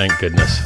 Thank goodness.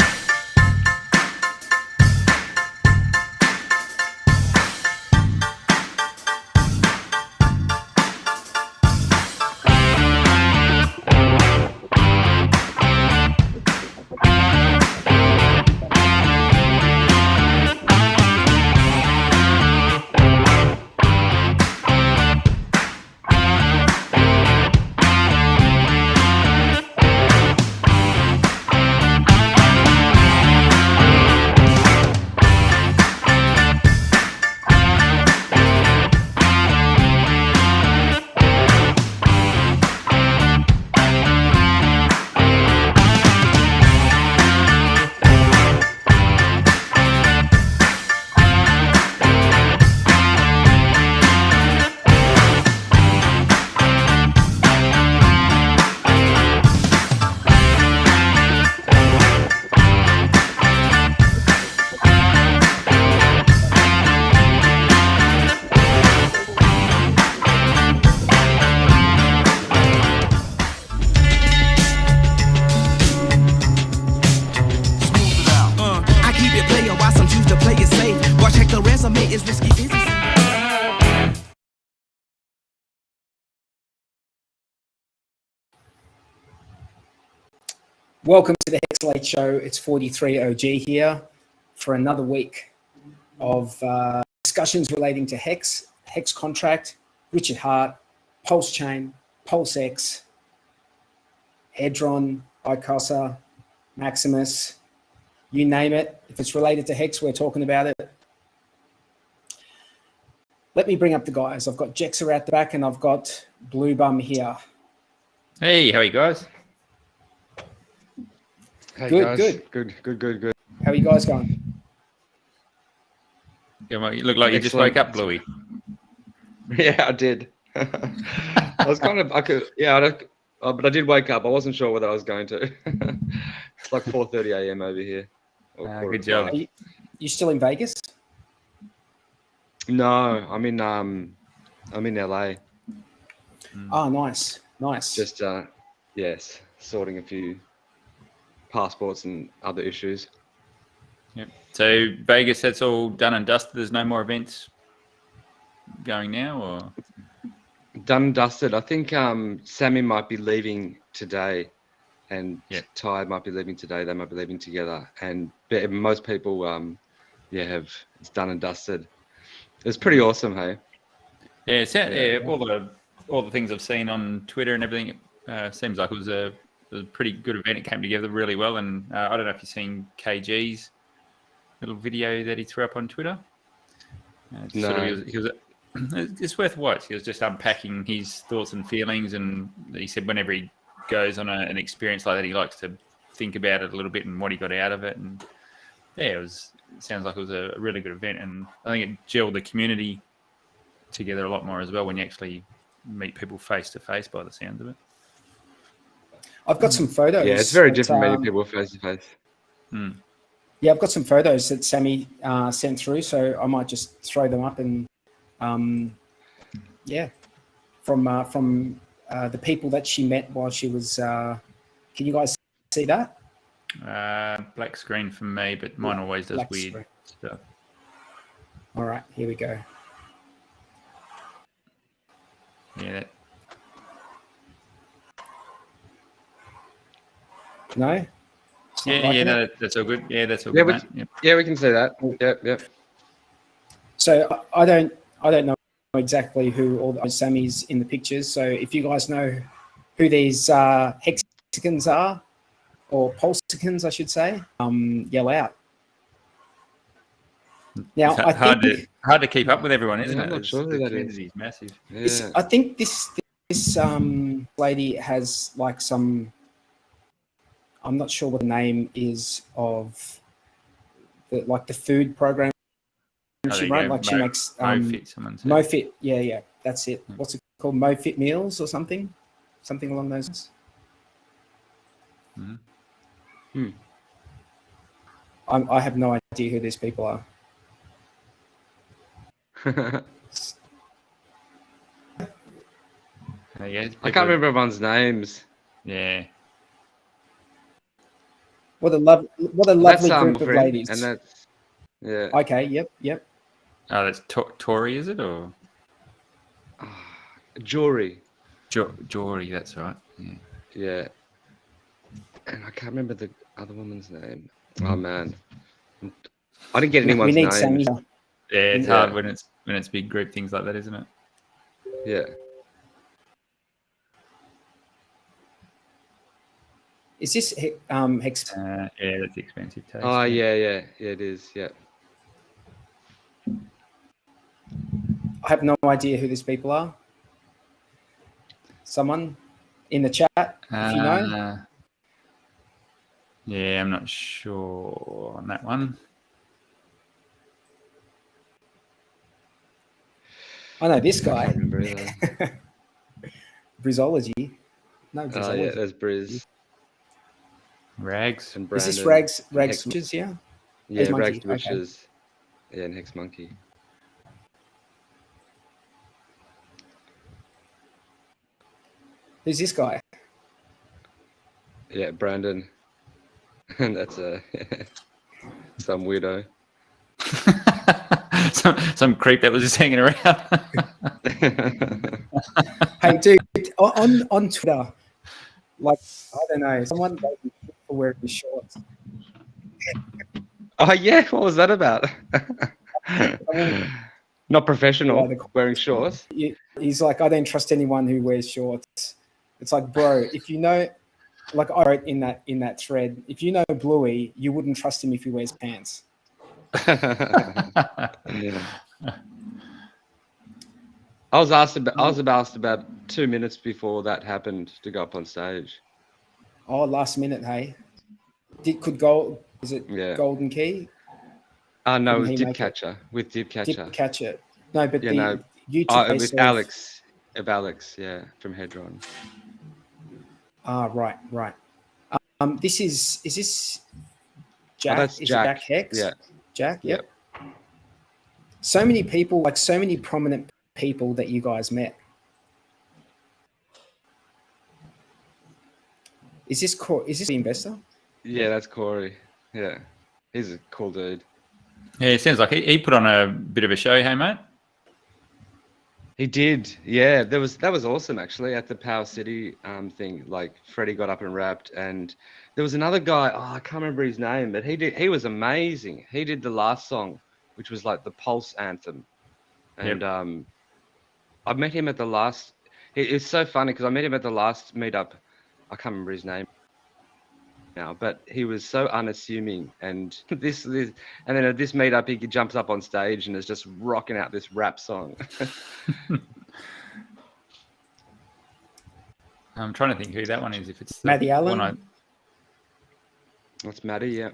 Welcome to the HEX Late Show. It's 43 OG here for another week of discussions relating to HEX, HEX contract, Richard Hart, PulseChain, PulseX, Hedron, ICOSA, Maximus, you name it. If it's related to HEX, we're talking about it. Let me bring up the guys. I've got Jexer at the back and I've got Blue Bum here. Hey, how are you guys? Hey Good, guys. good. Good. How are you guys going? You look like you just woke up, Bluey. Yeah, I did. I was kind of, but I did wake up. I wasn't sure whether I was going to. It's like 4:30 a.m. over here. Good job. Are you still in Vegas? No, I'm in LA. Oh, nice. Just yes, sorting a few passports and other issues. Yep. So Vegas, that's all done and dusted. There's no more events going now, or Done and dusted. I think Sammy might be leaving today, and Ty might be leaving today. They might be leaving together, and most people, have it's done and dusted. It's pretty awesome, hey. Yeah, all the things I've seen on Twitter and everything. Seems like it was a pretty good event. It came together really well, and I don't know if you've seen KG's little video that he threw up on Twitter. It's worth a watch. He was just unpacking his thoughts and feelings, and he said whenever he goes on an experience like that, he likes to think about it a little bit and what he got out of it. And yeah, it sounds like it was a really good event, and I think it gelled the community together a lot more as well when you actually meet people face to face, by the sound of it. I've got some photos. Yeah, it's very different meeting people face to face. Yeah, I've got some photos that Sammy sent through, so I might just throw them up and from the people that she met while she was. Can you guys see that? Black screen for me, but mine always does weird stuff. All right, here we go. Yeah. No. No, that's all good. Yeah, that's all good. Yeah, we can see that. Yep. So I don't know exactly who all the Sammys in the pictures. So if you guys know who these Hexicans are, or Pulsicans, I should say, yell out. Now, hard to keep up with everyone, isn't it? I'm not sure who that is. It's massive. Yeah. I think this lady has like some. I'm not sure what the name is of the food program she run. Like she makes MoFit. Yeah, that's it. What's it called? MoFit Meals or something along those lines. I have no idea who these people are. I can't remember everyone's names. Yeah. What a lovely group of ladies. And that's yeah. Okay. Yep. Oh, that's Tory, is it, or Jory? Jory? That's right. Yeah. Yeah. And I can't remember the other woman's name. Oh man, I didn't get anyone's We need name. Sammy. Yeah, it's hard when it's big group things like that, isn't it? Yeah. Is this Hex? Yeah, that's expensive taste. Oh yeah, it is. Yeah. I have no idea who these people are. Someone in the chat, if you know. Yeah, I'm not sure on that one. I know this guy. Brizology. Brizology. No, Oh Brizology. yeah, there's Briz Rags. and Is Brandon. this Rags Hex- Witches, yeah? Yeah, Hex Monkey, Rags okay. Witches. Yeah, and Hex Monkey. Who's this guy? Yeah, Brandon. And that's some weirdo. some creep that was just hanging around. Hey, dude, on Twitter, like, I don't know, someone made me shit for wearing shorts. Oh yeah, what was that about? Not professional. Wearing shorts. He's like, I don't trust anyone who wears shorts. It's like, bro, if you know, like I wrote in that thread, if you know Bluey, you wouldn't trust him if he wears pants. Yeah. I was asked about 2 minutes before that happened to go up on stage. Oh, last minute, hey. Is it Golden Key? No, it was Dipcatcher with Dipcatcher. Dipcatcher. No, but yeah, YouTube with Alex, yeah, from Hedron. Right. Is this Jack? That's is Jack. It Jack Hex? Yeah. Jack. Yep. So many people, like so many prominent people that you guys met. Is this the investor? Yeah, that's Corey. Yeah, he's a cool dude. Yeah, it sounds like he put on a bit of a show, hey mate. He did, yeah. That was awesome actually at the Power City thing. Like Freddie got up and rapped, and there was another guy. Oh, I can't remember his name, but he was amazing. He did the last song, which was like the Pulse anthem, and I met him at the last. It's so funny because I met him at the last meetup. I can't remember his name now, but he was so unassuming, and this and then at this meetup he jumps up on stage and is just rocking out this rap song. I'm trying to think who that one is. If it's Matty Allen. That's Matty, yeah.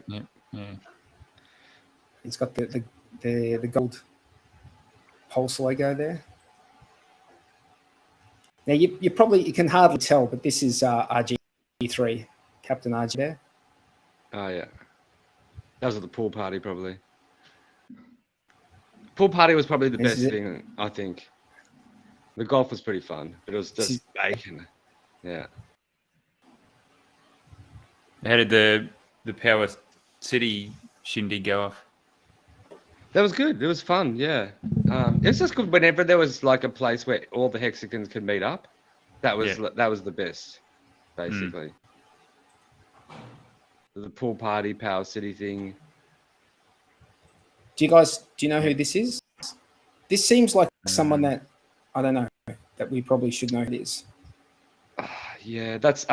He's got the gold Pulse logo there. Now you can hardly tell, but this is RG3, Captain RG there. Oh yeah, that was at the pool party probably. Pool party was probably the best thing, I think. The golf was pretty fun, but it was just bacon. Yeah. How did the Power City shindig go off? That was good. It was fun. Yeah. It's just good whenever there was like a place where all the hexagons could meet up. That was the best, basically. The pool party, Power City thing. Do you know who this is? This seems like someone that I don't know that we probably should know who it is. Yeah, that's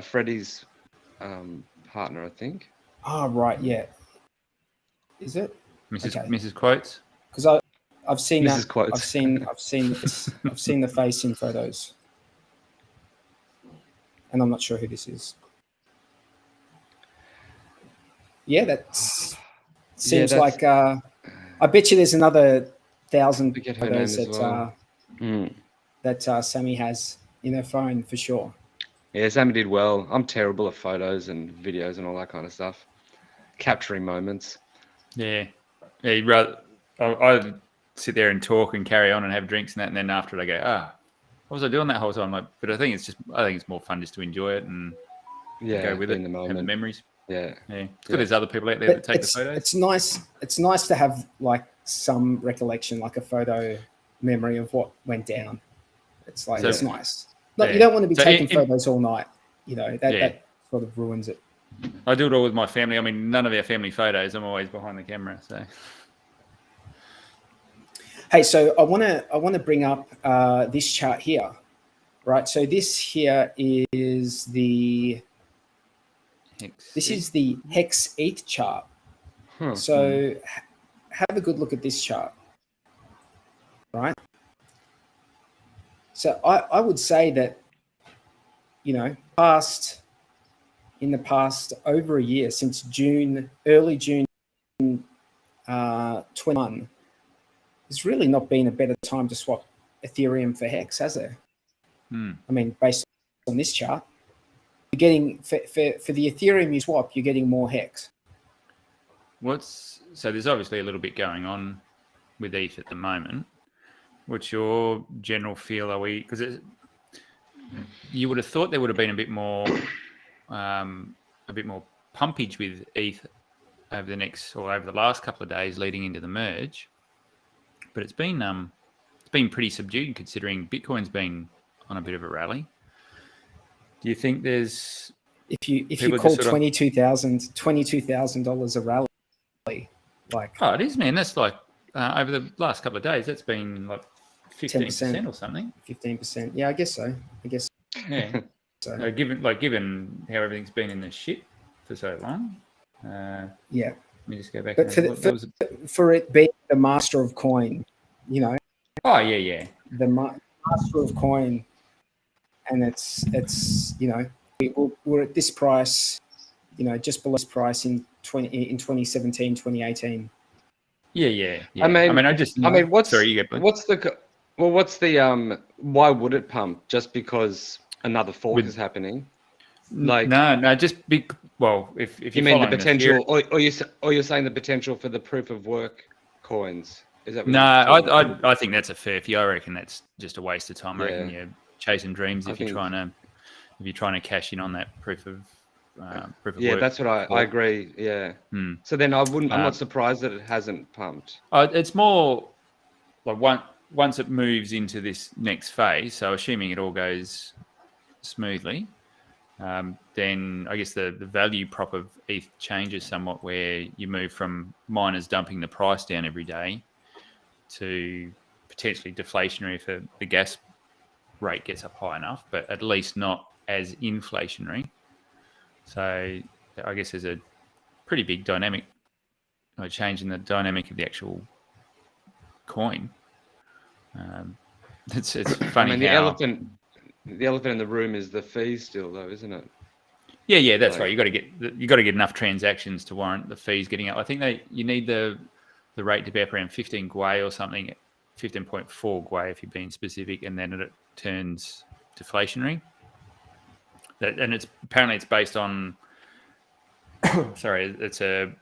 Freddie's partner, I think. Oh right, yeah. Is it Mrs. Quotes? Because I've seen Mrs. that. Quotes. I've seen the face in photos, and I'm not sure who this is. Yeah, that seems like. I bet you there's another 1,000 photos that Sammy has in her phone for sure. Yeah, Sammy did well. I'm terrible at photos and videos and all that kind of stuff. Capturing moments. Yeah. I'd sit there and talk and carry on and have drinks and that, and then after it I go, what was I doing that whole time? But I think it's more fun just to enjoy it and go with it, in the have the moment. memories. Yeah. It's good there's other people out there that take the photos. It's nice. It's nice to have like some recollection, like a photo memory of what went down. It's like it's nice. You don't want to be taking photos all night. You know that sort of ruins it. I do it all with my family. I mean, none of our family photos. I'm always behind the camera. So, hey, so I want to bring up this chart here, right? So this here is the HEX ETH chart. So have a good look at this chart, right? So I would say that, you know, in the past over a year, since early June 21, there's really not been a better time to swap Ethereum for HEX, has there? I mean, based on this chart, you're getting for the Ethereum you swap, you're getting more HEX. So there's obviously a little bit going on with ETH at the moment. What's your general feel? Because you would have thought there would have been a bit more pumpage with ETH over the last couple of days leading into the merge, but it's been pretty subdued considering Bitcoin's been on a bit of a rally. Do you think there's if you call $22,000 a rally, like it is, man. That's like over the last couple of days, that's been like 15% or something. 15%. Yeah, I guess so. Yeah. So given how everything's been in the shit for so long. Let me just go back. But for it being the master of coin, you know. Oh yeah. The master of coin, and it's you know, we're at this price, you know, just below this price in 2017, 2018. Yeah. I mean, what's the why would it pump? Just because another fork is happening? Like no, just if you mean the potential, or you're saying the potential for the proof of work coins? Is that? No, I think that's a fair few. I reckon that's just a waste of time. I reckon you're chasing dreams if you're trying to cash in on that proof of work. Yeah, that's what I agree. Yeah. So then I'm not surprised that it hasn't pumped. It's more like once it moves into this next phase. So assuming it all goes smoothly, then I guess the value prop of ETH changes somewhat, where you move from miners dumping the price down every day to potentially deflationary if the gas rate gets up high enough, but at least not as inflationary. So I guess there's a pretty big dynamic, change in the dynamic of the actual coin. It's funny. I mean, the elephant in the room is the fees still, though, isn't it? Yeah, that's right. You got to get enough transactions to warrant the fees getting up. I think you need the rate to be up around 15 gwei or something, 15.4 gwei if you're being specific, and then it turns deflationary. And it's based on it's a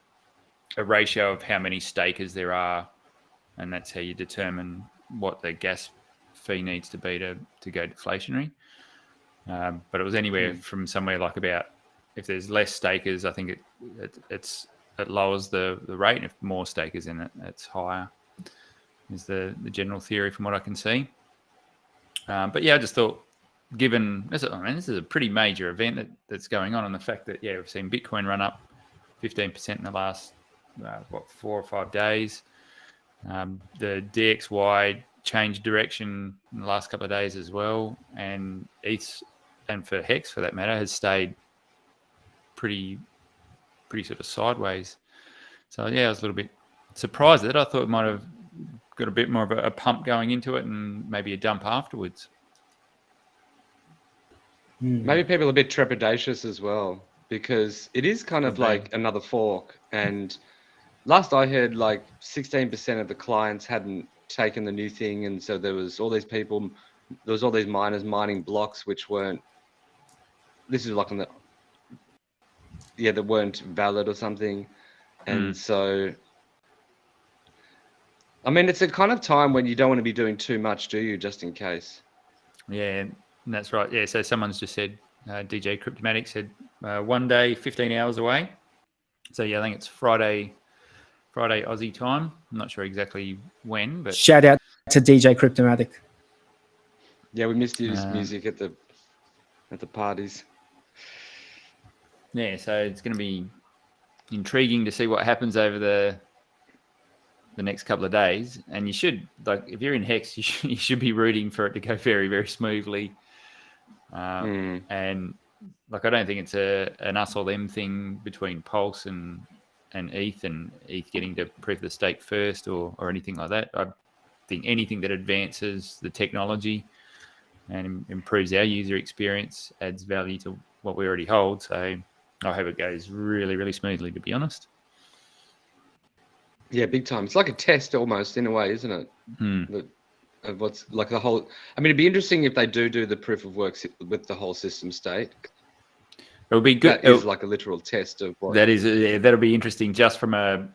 ratio of how many stakers there are, and that's how you determine what the gas fee needs to be to go deflationary. But it was anywhere from somewhere like about, if there's less stakers, I think it lowers the rate, and if more stakers in it, it's higher, is the general theory from what I can see. But yeah, I just thought, given this is a pretty major event that's going on, and the fact that we've seen Bitcoin run up 15% in the last 4 or 5 days. The DXY changed direction in the last couple of days as well, and ETH, and for HEX for that matter, has stayed pretty sort of sideways. So I was a little bit surprised at it. I thought it might have got a bit more of a pump going into it and maybe a dump afterwards. Maybe people are a bit trepidatious as well, because it is kind of like another fork. And last I heard, like 16% of the clients hadn't taken the new thing, and so there was all these miners mining blocks which weren't. This is like that weren't valid or something, and so. I mean, it's a kind of time when you don't want to be doing too much, do you? Just in case. Yeah, that's right. Yeah, so someone's just said DJ Cryptomatic said 1 day, 15 hours away. So yeah, I think it's Friday Aussie time. I'm not sure exactly when, but shout out to DJ Cryptomatic. Yeah, we missed his music at the parties. Yeah, so it's going to be intriguing to see what happens over the next couple of days. And you should, like, if you're in HEX, you should be rooting for it to go very, very smoothly. And like, I don't think it's an us or them thing between Pulse and ETH getting to proof of the stake first or anything like that. I think anything that advances the technology and improves our user experience adds value to what we already hold. So I hope it goes really, really smoothly, to be honest. Yeah, big time. It's like a test almost in a way, isn't it? Of what's like the whole. I mean, it'd be interesting if they do the proof of work with the whole system state. It would be good. That is like a literal test of what. That is, that'll be interesting just from an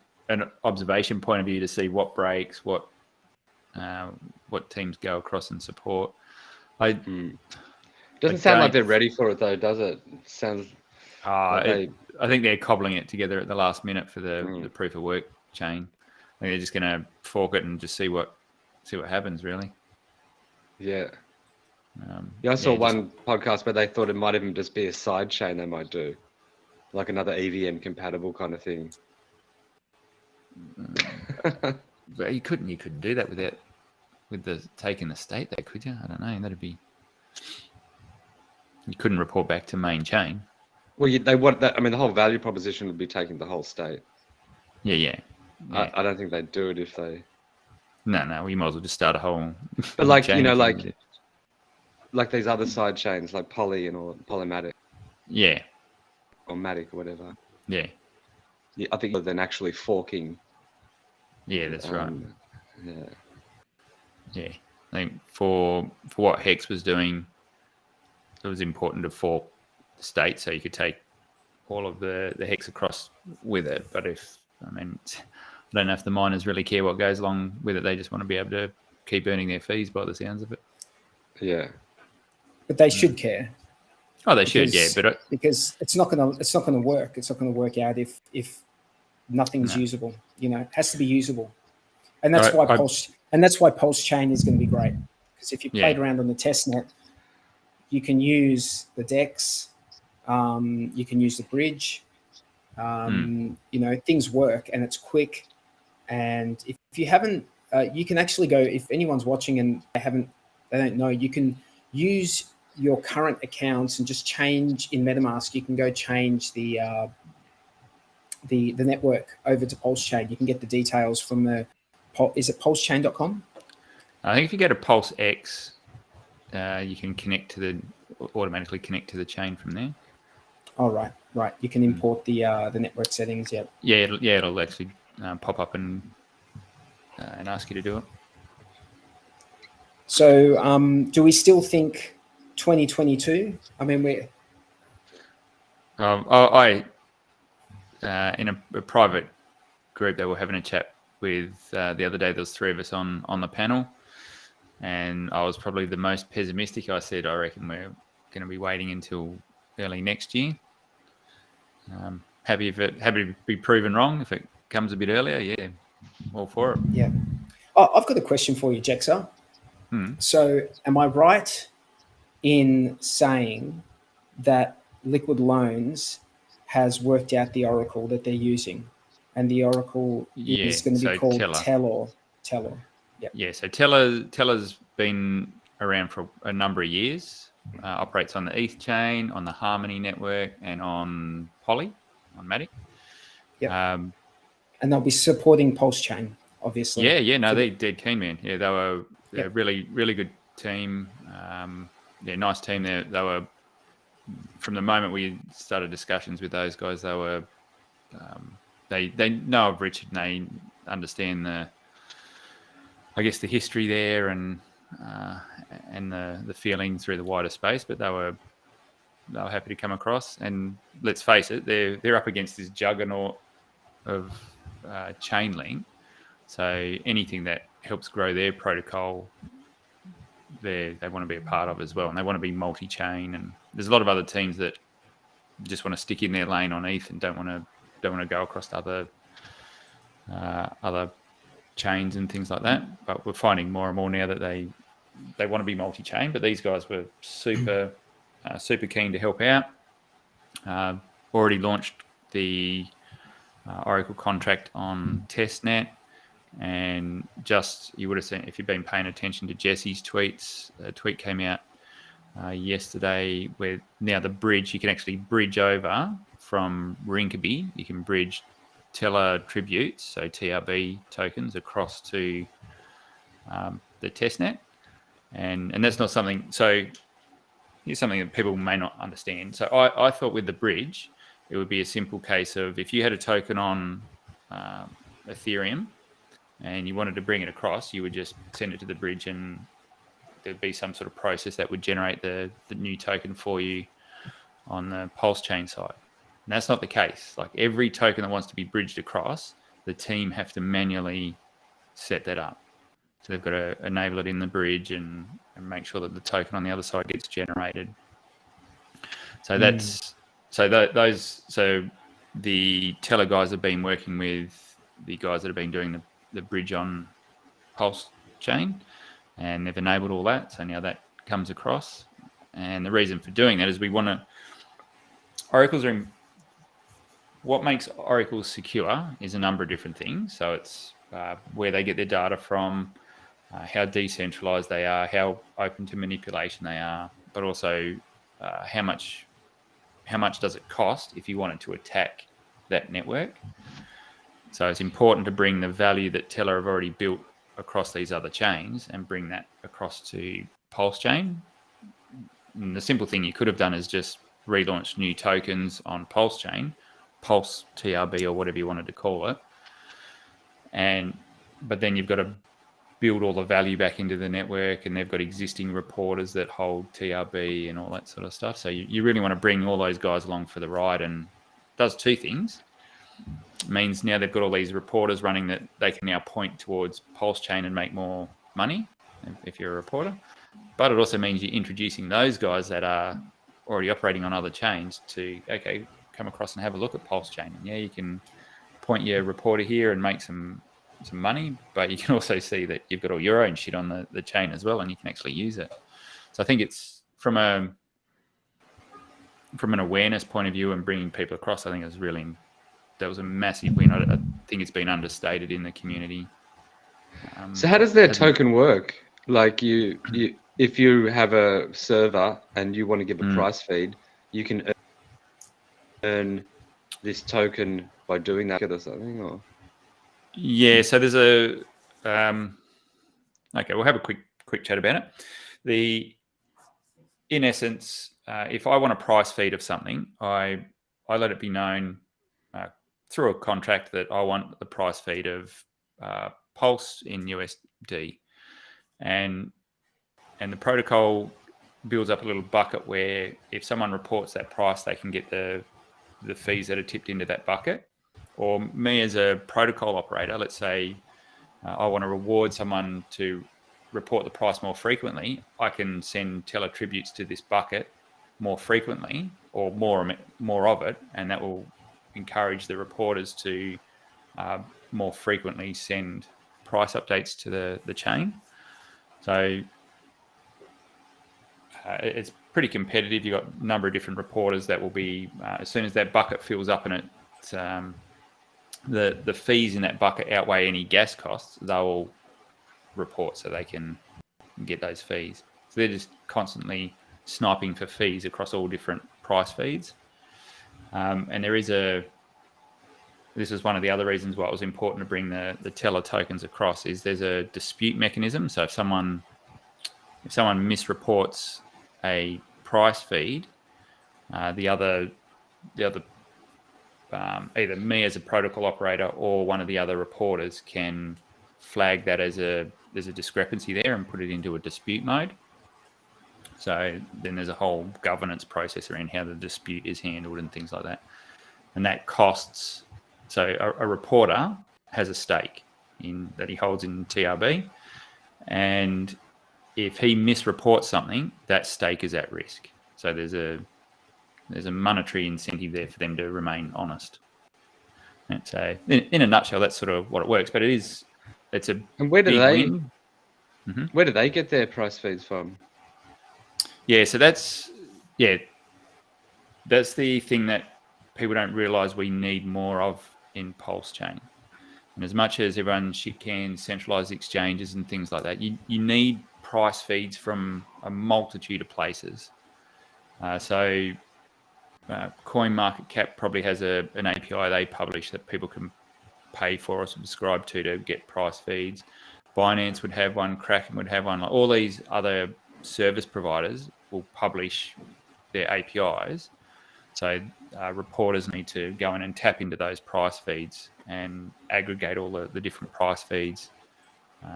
observation point of view to see what breaks, what teams go across and support. Doesn't sound like they're ready for it though, does it? It sounds. I think they're cobbling it together at the last minute for the proof of work chain. I think they're just going to fork it and just see what happens, really. Yeah. I saw one podcast where they thought it might even just be a side chain they might do, like another EVM compatible kind of thing. But you couldn't do that with the taking the state, though, could you? I don't know. That'd be. You couldn't report back to main chain. Well, they want that. I mean, the whole value proposition would be taking the whole state. Yeah. I don't think they'd do it if they. No. We might as well just start a whole. But like like these other side chains like Poly or Polymatic. Yeah. Or Matic or whatever. Yeah. I think rather than actually forking. Yeah, that's right. Yeah. I think for what HEX was doing, it was important to fork the state so you could take all of the HEX across with it. But I don't know if the miners really care what goes along with it. They just want to be able to keep earning their fees by the sounds of it. Yeah. But they should care. Oh, they should, yeah. But because it's not gonna work. It's not gonna work out if nothing's usable. It has to be usable, and that's why PulseChain is going to be great. Because if you played around on the testnet, you can use the DEX, you can use the bridge. Things work and it's quick. And if you haven't, you can actually go. If anyone's watching and they don't know, you can use your current accounts and just change in MetaMask. You can go change the network over to PulseChain. You can get the details from is it pulsechain.com? I think if you go to PulseX, you can automatically connect to the chain from there. Oh, right. You can import the network settings. Yeah. It'll actually pop up and ask you to do it. So, do we still think 2022? I mean, we're. In a private group that we're having a chat with the other day, there was 3 of us on the panel, and I was probably the most pessimistic. I said, I reckon we're going to be waiting until early next year. Happy to be proven wrong. If it comes a bit earlier, yeah, all for it. Yeah. Oh, I've got a question for you, Jexa. So, am I right in saying that Liquid Loans has worked out the oracle that they're using, and the oracle is going to be called Teller? Yeah. So Teller's been around for a number of years. Operates on the ETH chain, on the Harmony network, and on Poly, on Matic. Yeah. And they'll be supporting PulseChain, obviously. Yeah. No, they're dead keen, man. Yeah, they're a really, really good team. Nice team. They were, from the moment we started discussions with those guys, they were, they know of Richard and they understand the history there and the feeling through the wider space. But they were happy to come across. And let's face it, they're up against this juggernaut of Chainlink. So anything that helps grow their protocol they want to be a part of as well, and they want to be multi-chain. And there's a lot of other teams that just want to stick in their lane on ETH and don't want to go across to other chains and things like that. But we're finding more and more now that they want to be multi-chain. But these guys were super keen to help out. Already launched the Oracle contract on testnet. And you would have seen, if you've been paying attention to Jesse's tweets, a tweet came out yesterday where now the bridge, you can actually bridge over from Rinkeby. You can bridge Teller tributes, so TRB tokens, across to the testnet. And that's not something, so here's something that people may not understand. So I thought with the bridge, it would be a simple case of if you had a token on Ethereum, and you wanted to bring it across, you would just send it to the bridge and there'd be some sort of process that would generate the new token for you on the PulseChain side. And that's not the case. Like every token that wants to be bridged across, the team have to manually set that up. So they've got to enable it in the bridge and make sure that the token on the other side gets generated. So so the Teller guys have been working with the guys that have been doing the bridge on PulseChain, and they've enabled all that. So now that comes across. And the reason for doing that is what makes oracles secure is a number of different things. So it's where they get their data from, how decentralized they are, how open to manipulation they are, but also how much does it cost if you wanted to attack that network. So it's important to bring the value that Teller have already built across these other chains and bring that across to PulseChain. And the simple thing you could have done is just relaunch new tokens on PulseChain, Pulse TRB or whatever you wanted to call it. But then you've got to build all the value back into the network, and they've got existing reporters that hold TRB and all that sort of stuff. So you really want to bring all those guys along for the ride, and it does two things. It means now they've got all these reporters running that they can now point towards PulseChain and make more money if you're a reporter. But it also means you're introducing those guys that are already operating on other chains to, okay, come across and have a look at PulseChain. And yeah, you can point your reporter here and make some money, but you can also see that you've got all your own shit on the chain as well, and you can actually use it. So I think it's from an awareness point of view and bringing people across, I think that was a massive win. I think it's been understated in the community. So how does their token work? Like if you have a server and you want to give a price feed, you can earn this token by doing that or something, or? Yeah, so there's okay, we'll have a quick chat about it. In essence, if I want a price feed of something, I let it be known through a contract that I want the price feed of Pulse in USD, and the protocol builds up a little bucket where if someone reports that price, they can get the fees that are tipped into that bucket. Or me as a protocol operator, let's say I want to reward someone to report the price more frequently, I can send Teller tributes to this bucket more frequently or more of it, and that will encourage the reporters to more frequently send price updates to the chain. So it's pretty competitive. You've got a number of different reporters that will be, as soon as that bucket fills up and the fees in that bucket outweigh any gas costs, they'll report so they can get those fees. So they're just constantly sniping for fees across all different price feeds. And this is one of the other reasons why it was important to bring the Teller tokens across, is there's a dispute mechanism. So if someone misreports a price feed, the other either me as a protocol operator or one of the other reporters can flag that there's a discrepancy there and put it into a dispute mode. So then there's a whole governance process around how the dispute is handled and things like that. And that costs, so a reporter has a stake that he holds in TRB, and if he misreports something, that stake is at risk. So there's a monetary incentive there for them to remain honest. And so in a nutshell, that's sort of what it works. But it's a And where do big they win. Mm-hmm. Where do they get their price feeds from? Yeah, so that's the thing that people don't realize we need more of in PulseChain. And as much as everyone shit cans centralized exchanges and things like that, you need price feeds from a multitude of places. CoinMarketCap probably has an API they publish that people can pay for or subscribe to get price feeds. Binance would have one, Kraken would have one. Like all these other service providers will publish their APIs. So reporters need to go in and tap into those price feeds and aggregate all the different price feeds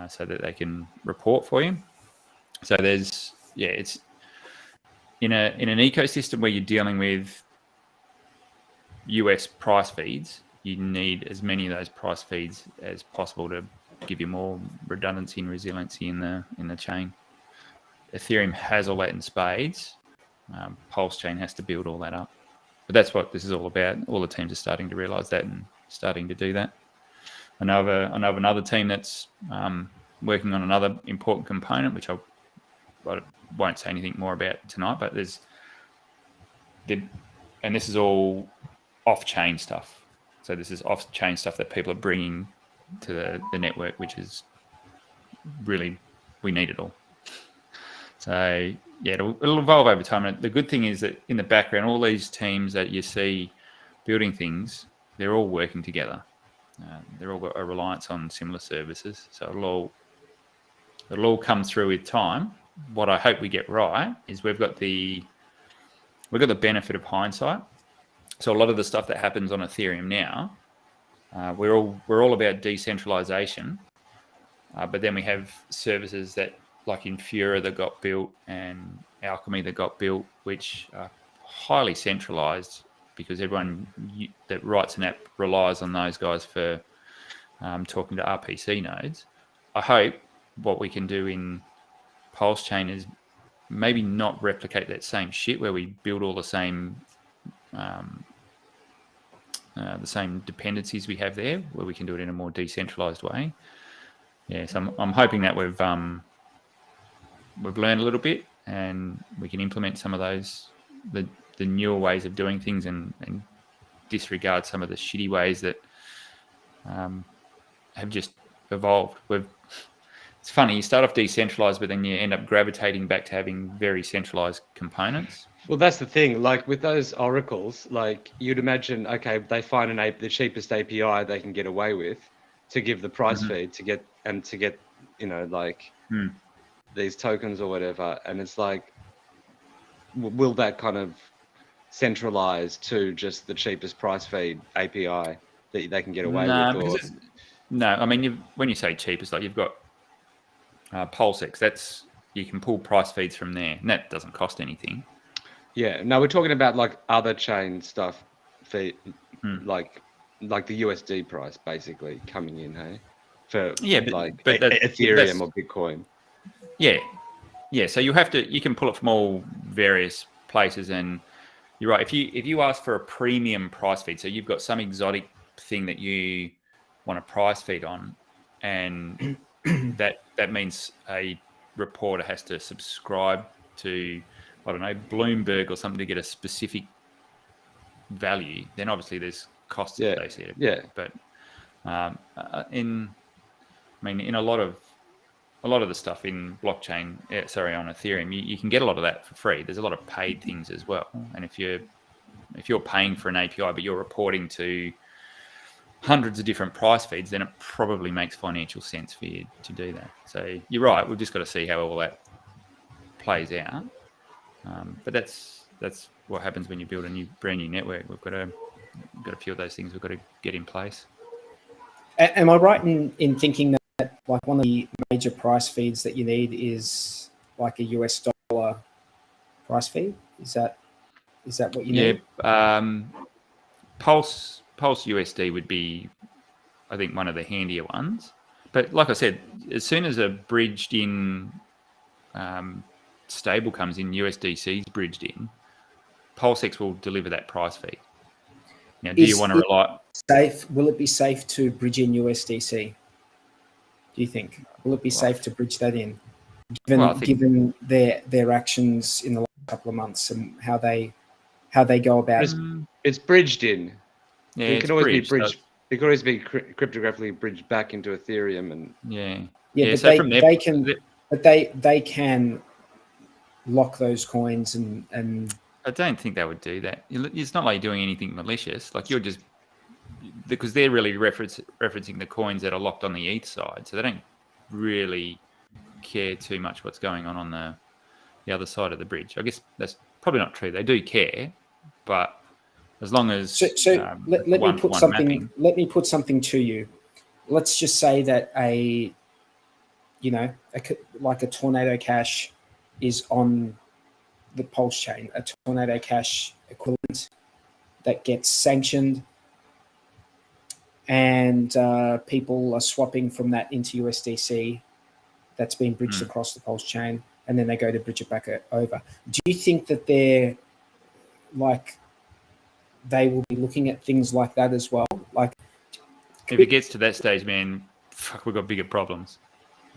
so that they can report for you. So it's in an ecosystem where you're dealing with US price feeds, you need as many of those price feeds as possible to give you more redundancy and resiliency in the chain. Ethereum has all that in spades. PulseChain has to build all that up. But that's what this is all about. All the teams are starting to realize that and starting to do that. I know of another team that's working on another important component, which I won't say anything more about tonight, but and this is all off-chain stuff. So this is off-chain stuff that people are bringing to the network, which is really, we need it all. So yeah, it'll evolve over time. And the good thing is that in the background, all these teams that you see building things, they're all working together. They're all got a reliance on similar services. So it'll all come through with time. What I hope we get right is we've got the benefit of hindsight. So a lot of the stuff that happens on Ethereum now, we're all about decentralization, but then we have services that like Infura that got built and Alchemy that got built, which are highly centralized because everyone that writes an app relies on those guys for talking to RPC nodes. I hope what we can do in PulseChain is maybe not replicate that same shit where we build all the same dependencies we have there, where we can do it in a more decentralized way. Yeah, so I'm hoping that we've learned a little bit and we can implement some of those the newer ways of doing things and disregard some of the shitty ways that have just evolved. It's funny, you start off decentralized, but then you end up gravitating back to having very centralized components. Well, that's the thing. Like with those oracles, like you'd imagine, okay, they find the cheapest API they can get away with to give the price feed to get these tokens or whatever. And it's like, will that kind of centralize to just the cheapest price feed API that they can get away with? No, I mean, when you say cheapest, like you've got PulseX, you can pull price feeds from there, and that doesn't cost anything. Yeah, no, we're talking about like other chain stuff, like the USD price basically coming in, hey, but Ethereum or Bitcoin. Yeah. So you can pull it from all various places, and you're right. If you ask for a premium price feed, so you've got some exotic thing that you want a price feed on, and that means a reporter has to subscribe to, I don't know, Bloomberg or something to get a specific value, then obviously there's costs associated. Yeah. But in a lot of the stuff in blockchain, on Ethereum, you can get a lot of that for free. There's a lot of paid things as well. And if you're paying for an API but you're reporting to hundreds of different price feeds, then it probably makes financial sense for you to do that. So you're right. We've just got to see how all that plays out. But that's what happens when you build a brand new network. We've got a few of those things we've got to get in place. Am I right in thinking that like one of the major price feeds that you need is like a US dollar price feed? Is that what you need? Yeah. Pulse USD would be, I think, one of the handier ones. But like I said, as soon as a bridged in stable comes in, USDC's bridged in, PulseX will deliver that price feed. Now, do you want to rely? Safe? Will it be safe to bridge in USDC? Do you think? Will it be safe to bridge that in, given their actions in the last couple of months and how they go about it? It's bridged in. Yeah, it can always be bridged. So it can always be cryptographically bridged back into Ethereum, and but so they can lock those coins and. I don't think they would do that. It's not like you're doing anything malicious. Like you're just because they're really referencing the coins that are locked on the ETH side, so they don't really care too much what's going on the other side of the bridge. I guess that's probably not true. They do care, but as long as let me put something to you. Let's just say that a Tornado Cash is on the PulseChain, a Tornado Cash equivalent that gets sanctioned, and people are swapping from that into USDC that's been bridged across the PulseChain, and then they go to bridge it back over. Do you think that they will be looking at things like that as well? Like, if it gets to that stage, man, fuck, we've got bigger problems.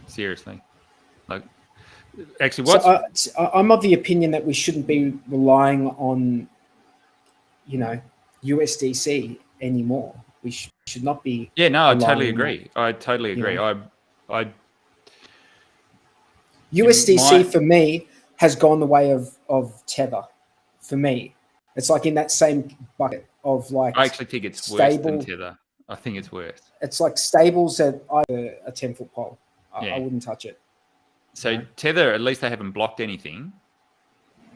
Seriously. Like, actually, I'm of the opinion that we shouldn't be relying on, USDC anymore. We should not be. Yeah, no, I totally agree. I totally agree. USDC for me has gone the way of Tether. For me, it's like in that same bucket of like. I actually think it's worse than Tether. I think it's worse. It's like stables at either a 10-foot pole. I wouldn't touch it. So Tether, at least they haven't blocked anything.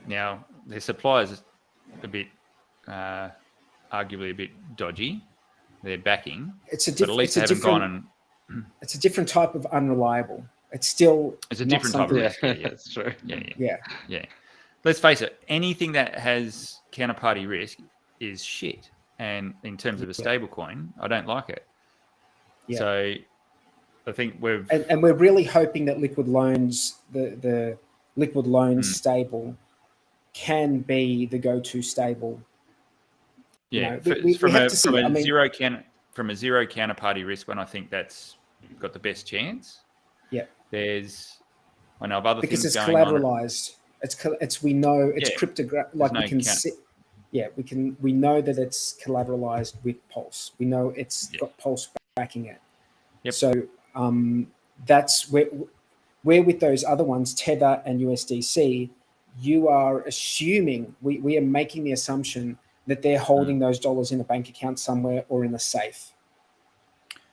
Now their supply is a bit, arguably a bit dodgy. Their backing, but at least they haven't gone and. It's a different type of unreliable. It's still. It's a different type of risk. Yeah, that's true. Yeah. Let's face it. Anything that has counterparty risk is shit. And in terms of a stable coin, I don't like it. Yeah. So I think we're really hoping that liquid loans, the liquid loans stable, can be the go-to stable. Yeah, from a zero counterparty risk one, I think that's got the best chance. Yeah, I know of other things because it's going collateralized. We know it's cryptographic. Like we can see. Yeah, we know that it's collateralized with Pulse. We know it's got Pulse backing it. Yep. So that's where with those other ones, Tether and USDC, you are assuming, we are making the assumption that they're holding those dollars in a bank account somewhere or in a safe.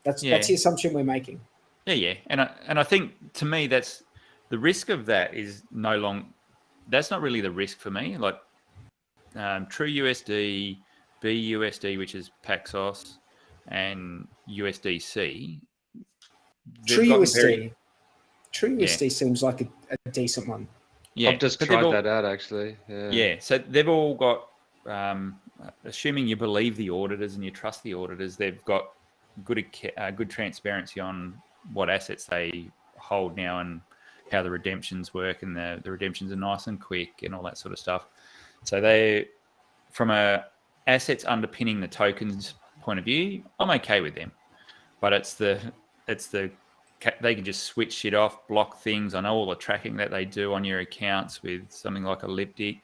That's the assumption we're making. Yeah. And I think, to me, that's the risk of that is that's not really the risk for me. Like, True USD, BUSD, which is Paxos, and USDC. True USD seems like a decent one. Yeah, I've just tried that out actually. Yeah, so they've all got, assuming you believe the auditors and you trust the auditors, they've got good transparency on what assets they hold now and how the redemptions work, and the redemptions are nice and quick and all that sort of stuff. So they, from a assets underpinning the tokens point of view, I'm okay with them. But it's the they can just switch shit off, block things. I know all the tracking that they do on your accounts with something like Elliptic.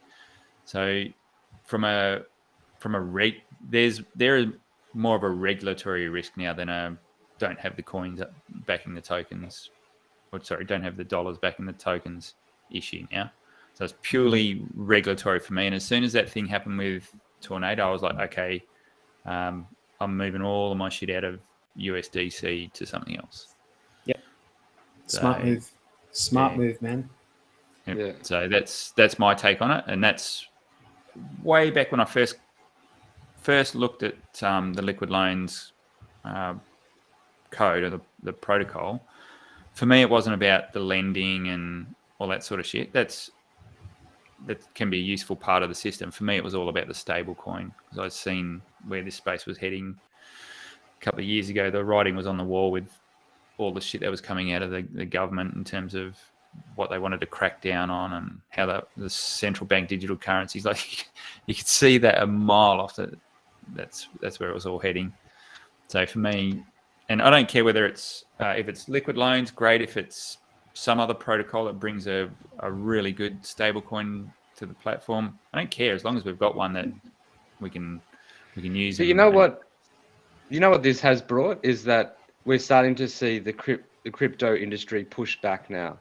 So there is more of a regulatory risk now than don't have the coins backing the tokens, don't have the dollars backing the tokens issue now. So it's purely regulatory for me. And as soon as that thing happened with Tornado, I was like, okay, I'm moving all of my shit out of USDC to something else. Yep. Smart move. Smart move, man. Yep. Yeah. So that's my take on it. And that's way back when I first looked at the liquid loans code or the protocol. For me, it wasn't about the lending and all that sort of shit. That can be a useful part of the system. For me, it was all about the stable coin, because I'd seen where this space was heading a couple of years ago. The writing was on the wall with all the shit that was coming out of the government in terms of what they wanted to crack down on, and how the central bank digital currencies, like you could see that a mile off. That's where it was all heading. So for me, and I don't care whether it's if it's liquid loans, great. If it's some other protocol that brings a really good stablecoin to the platform, I don't care, as long as we've got one that we can use. So you know what this has brought is that we're starting to see the crypto industry push back now.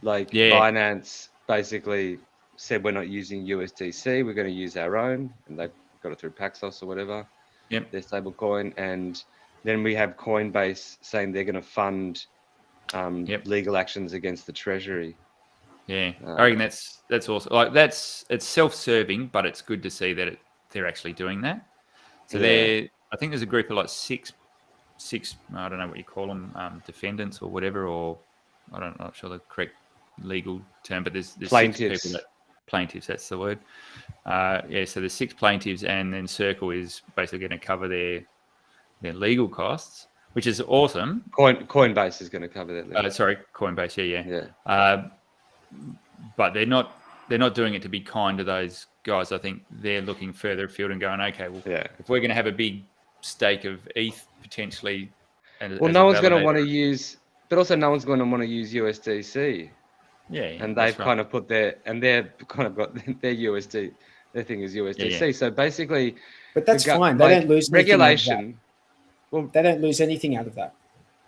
Like Binance basically said, we're not using USDC, we're going to use our own, and they've got it through Paxos or whatever. Yep. Their stablecoin, and then we have Coinbase saying they're going to fund legal actions against the Treasury. Yeah, I reckon that's awesome. Like it's self-serving, but it's good to see that they're actually doing that. So I think there's a group of like six. I don't know what you call them, defendants or whatever, or I'm not sure the correct legal term, but there's plaintiffs. 6 people plaintiffs. That's the word. So there's 6 plaintiffs, and then Circle is basically going to cover their legal costs, which is awesome. Coinbase is going to cover that. Coinbase. Yeah. But they're not doing it to be kind to those guys. I think they're looking further afield and going, okay, well, if we're going to have a big stake of ETH potentially, no one's going to want to use, but also no one's going to want to use USDC. Yeah, and they've kind of put they've kind of got their USD. Their thing is USDC. Yeah. So basically, but that's fine. They don't lose regulation. Well, they don't lose anything out of that.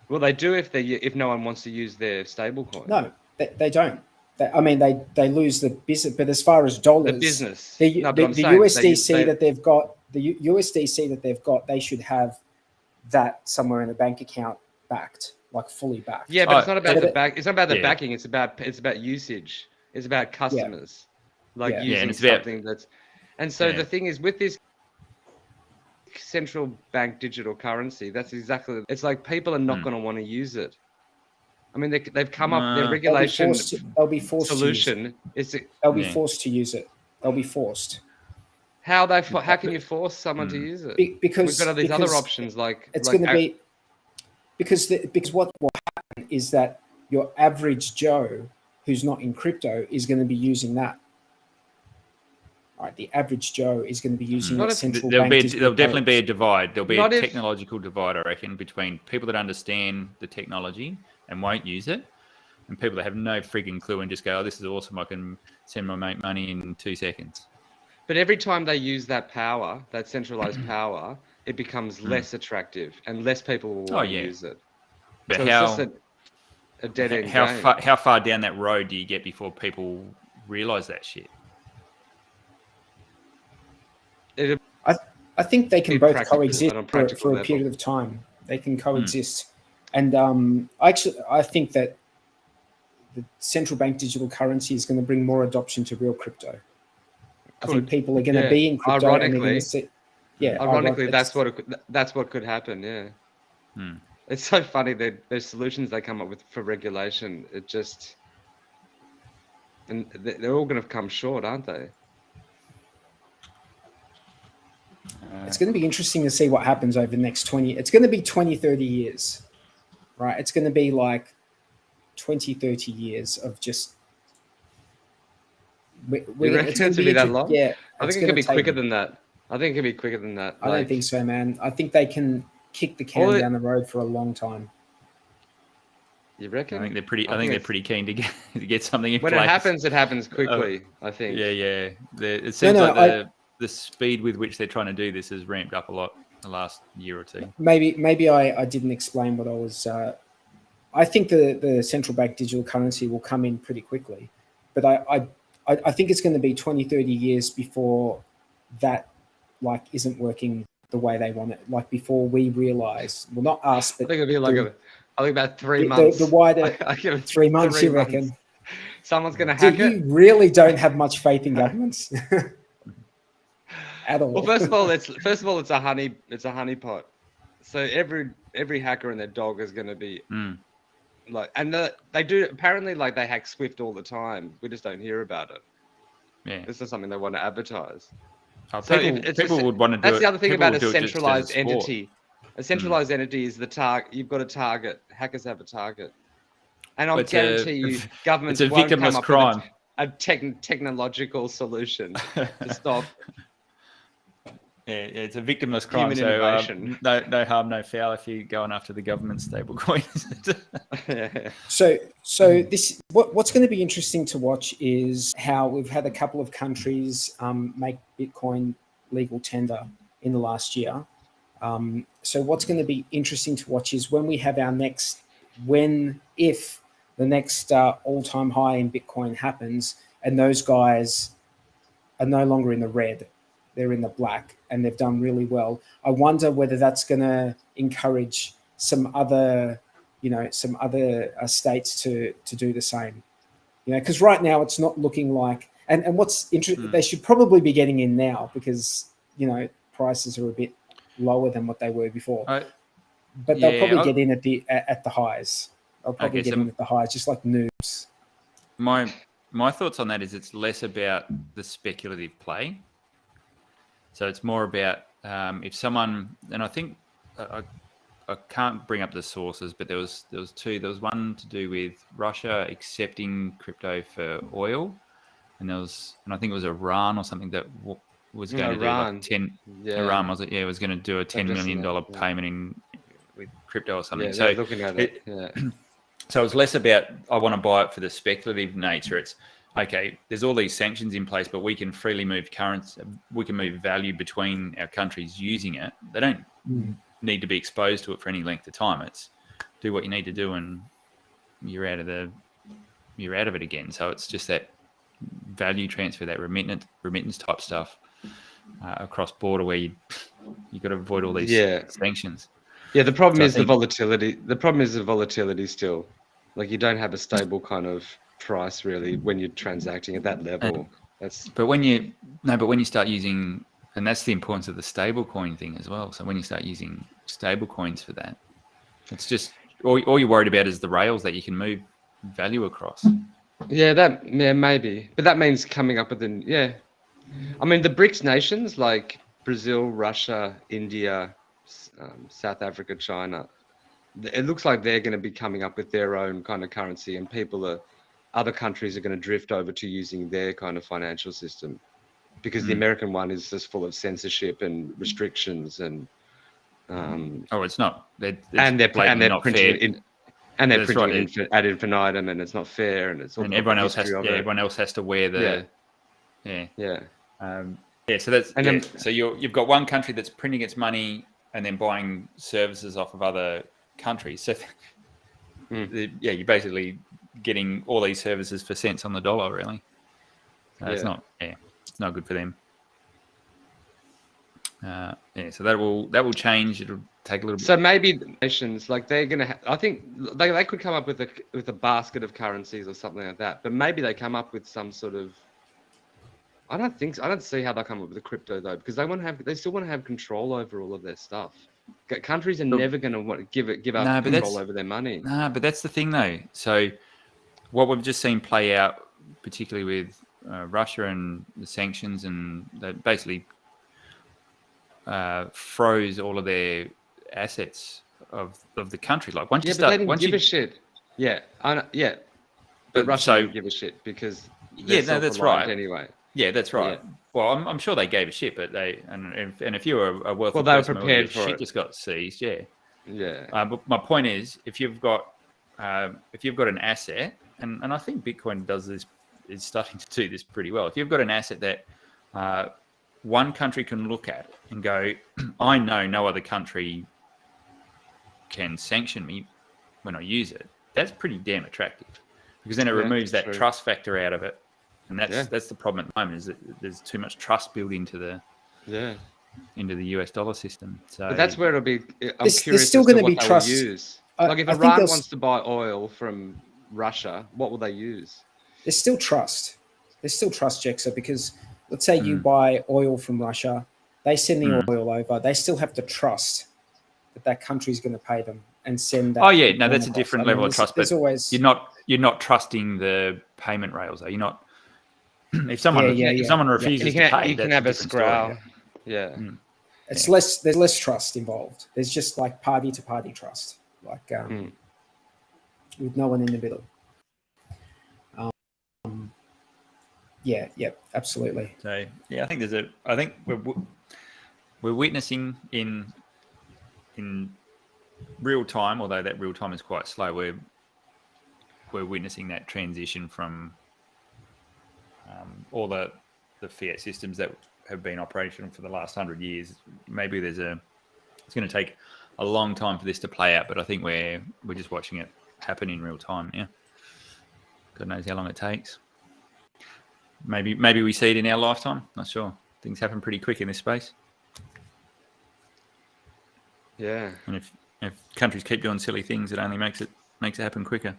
Well, they do if no one wants to use their stablecoin. No, they don't. They lose the business. But as far as dollars, the business, the USDC that they've got, the USDC that they've got, they should have that somewhere in a bank account backed, like fully backed. Yeah, but it's not about the back. It's not about the backing. It's about usage. It's about customers, using something that's. And so the thing is, with this central bank digital currency, that's exactly. It's like people are not going to want to use it. I mean, they've come up their regulation. They'll be forced solution. They'll be forced to use it. They'll be forced. How can you force someone to use it? Because we've got all these other options like it's going to be because what will happen is that your average Joe who's not in crypto is going to be using that. Right, the average Joe is going to be using that central bank. There'll definitely be a divide. There'll be a technological divide, I reckon, between people that understand the technology and won't use it, and people that have no freaking clue and just go, "Oh, this is awesome! I can send my mate money in 2 seconds." But every time they use that power, that centralized power, it becomes less attractive, and less people will want to use it. But so how? It's just a dead end game. How far down that road do you get before people realize that shit? I think they can both coexist for a period of time. They can coexist. And I think that the central bank digital currency is going to bring more adoption to real crypto. I think people are going to be in crypto. Ironically, that's what could happen. Yeah. It's so funny that there's solutions they come up with for regulation. And they're all going to come short, aren't they? It's going to be interesting to see what happens over the next 20. It's going to be 20, 30 years, right? It's going to be like 20, 30 years of just. It's going to be that long? Yeah. I think it could be quicker than that. I don't think so, man. I think they can kick the can down the road for a long time. You reckon? I think they're pretty keen to get something in place. When it happens quickly. I think. Yeah. It seems the speed with which they're trying to do this has ramped up a lot the last year or two. Maybe I didn't explain what I was. I think the central bank digital currency will come in pretty quickly, but I think it's going to be 20, 30 years before that isn't working the way they want it. Like before we realize, well, not us, but I think it'll be I think about 3 months. The wider 3 months, you reckon? Someone's going to hack it. You really don't have much faith in governments. At all. Well, first of all, it's a honeypot. So every hacker and their dog is going to be they do apparently they hack Swift all the time. We just don't hear about it. Yeah, this is something they want to advertise. People would want to do it. That's the other thing about a centralized entity. A centralized entity is the target. You've got a target. Hackers have a target, And I'll guarantee you, governments it's a won't come victimless up crime. with a technological solution to stop. Yeah, it's a victimless crime. Human So innovation. no harm, no foul if you're going after the government stablecoin. Yeah. So this what's going to be interesting to watch is how we've had a couple of countries make Bitcoin legal tender in the last year. So what's going to be interesting to watch is when we have our next, if the next all-time high in Bitcoin happens, and those guys are no longer in the red, they're in the black, and they've done really well. I wonder whether that's going to encourage some other states to do the same. Because right now it's not looking like. And what's interesting, they should probably be getting in now because prices are a bit lower than what they were before. But they'll probably get in at the highs. They'll probably get in at the highs, just like noobs. My thoughts on that is it's less about the speculative play. So it's more about if someone, and I think I can't bring up the sources, but there was two. There was one to do with Russia accepting crypto for oil, and I think it was Iran or something that was going to do like 10. Yeah. Iran was it? Yeah, was going to do a $10 million payment with crypto or something. Yeah, so looking at it. Yeah. So it's less about I want to buy it for the speculative nature. It's okay, there's all these sanctions in place, but we can freely move currency. We can move value between our countries using it. They don't need to be exposed to it for any length of time. It's do what you need to do, and you're out of it again. So it's just that value transfer, that remittance type stuff across border, where you got to avoid all these sanctions. Yeah, the problem is the volatility. The problem is the volatility still. Like you don't have a stable kind of price really when you're transacting at that level. But when you start using, and that's the importance of the stablecoin thing as well. So when you start using stablecoins for that, it's just all you're worried about is the rails that you can move value across. Yeah, maybe, but that means coming up with I mean, the BRICS nations like Brazil, Russia, India, South Africa, China. It looks like they're going to be coming up with their own kind of currency, and other countries are going to drift over to using their kind of financial system, because the American one is just full of censorship and restrictions and. It's not. They're printing ad infinitum, and it's not fair, and it's all. And everyone else has to wear the. So that's so you've got one country that's printing its money and then buying services off of other countries. So you're basically getting all these services for cents on the dollar, really. It's not good for them. So that will change. It'll take a little bit. So maybe the nations, like they're gonna, I think they could come up with a basket of currencies or something like that. But maybe they come up with some sort of. I don't see how they come up with a crypto though, because they still want to have control over all of their stuff. Countries are never going to want to give up control over their money. But that's the thing though. So what we've just seen play out, particularly with Russia and the sanctions, and that basically froze all of their assets of the country. Like once you start, but they didn't give a shit. But Russia didn't give a shit because that's right. Anyway. Yeah, that's right. Yeah. Well, I'm sure they gave a shit, but and if you were a wealthy they were person, prepared for shit it. just got seized. Yeah. But my point is, if you've got an asset, and I think Bitcoin is starting to do this pretty well. If you've got an asset that one country can look at and go, I know no other country can sanction me when I use it. That's pretty damn attractive, because then it removes that trust factor out of it. And that's the problem at the moment, is that there's too much trust built into the US dollar system. So but that's where it'll be. There's still going to be trust. Use. Like if Iran wants to buy oil from Russia, what will they use? There's still trust. Jexa, because let's say you buy oil from Russia, they send the oil over. They still have to trust that country is going to pay them and send that. That's a different level of trust. But you're not trusting the payment rails, though. You're not. If someone refuses to pay, you can have a scroll. There's less trust involved. There's just like party to party trust. Like with no one in the middle. Yeah, absolutely. So yeah, I think we're witnessing in real time, although that real time is quite slow. We're witnessing that transition from all the fiat systems that have been operational for the last 100 years. Maybe it's going to take a long time for this to play out, but I think we're just watching it happen in real time. Yeah, God knows how long it takes. Maybe we see it in our lifetime. Not sure. Things happen pretty quick in this space. Yeah. And if countries keep doing silly things, it only makes it happen quicker.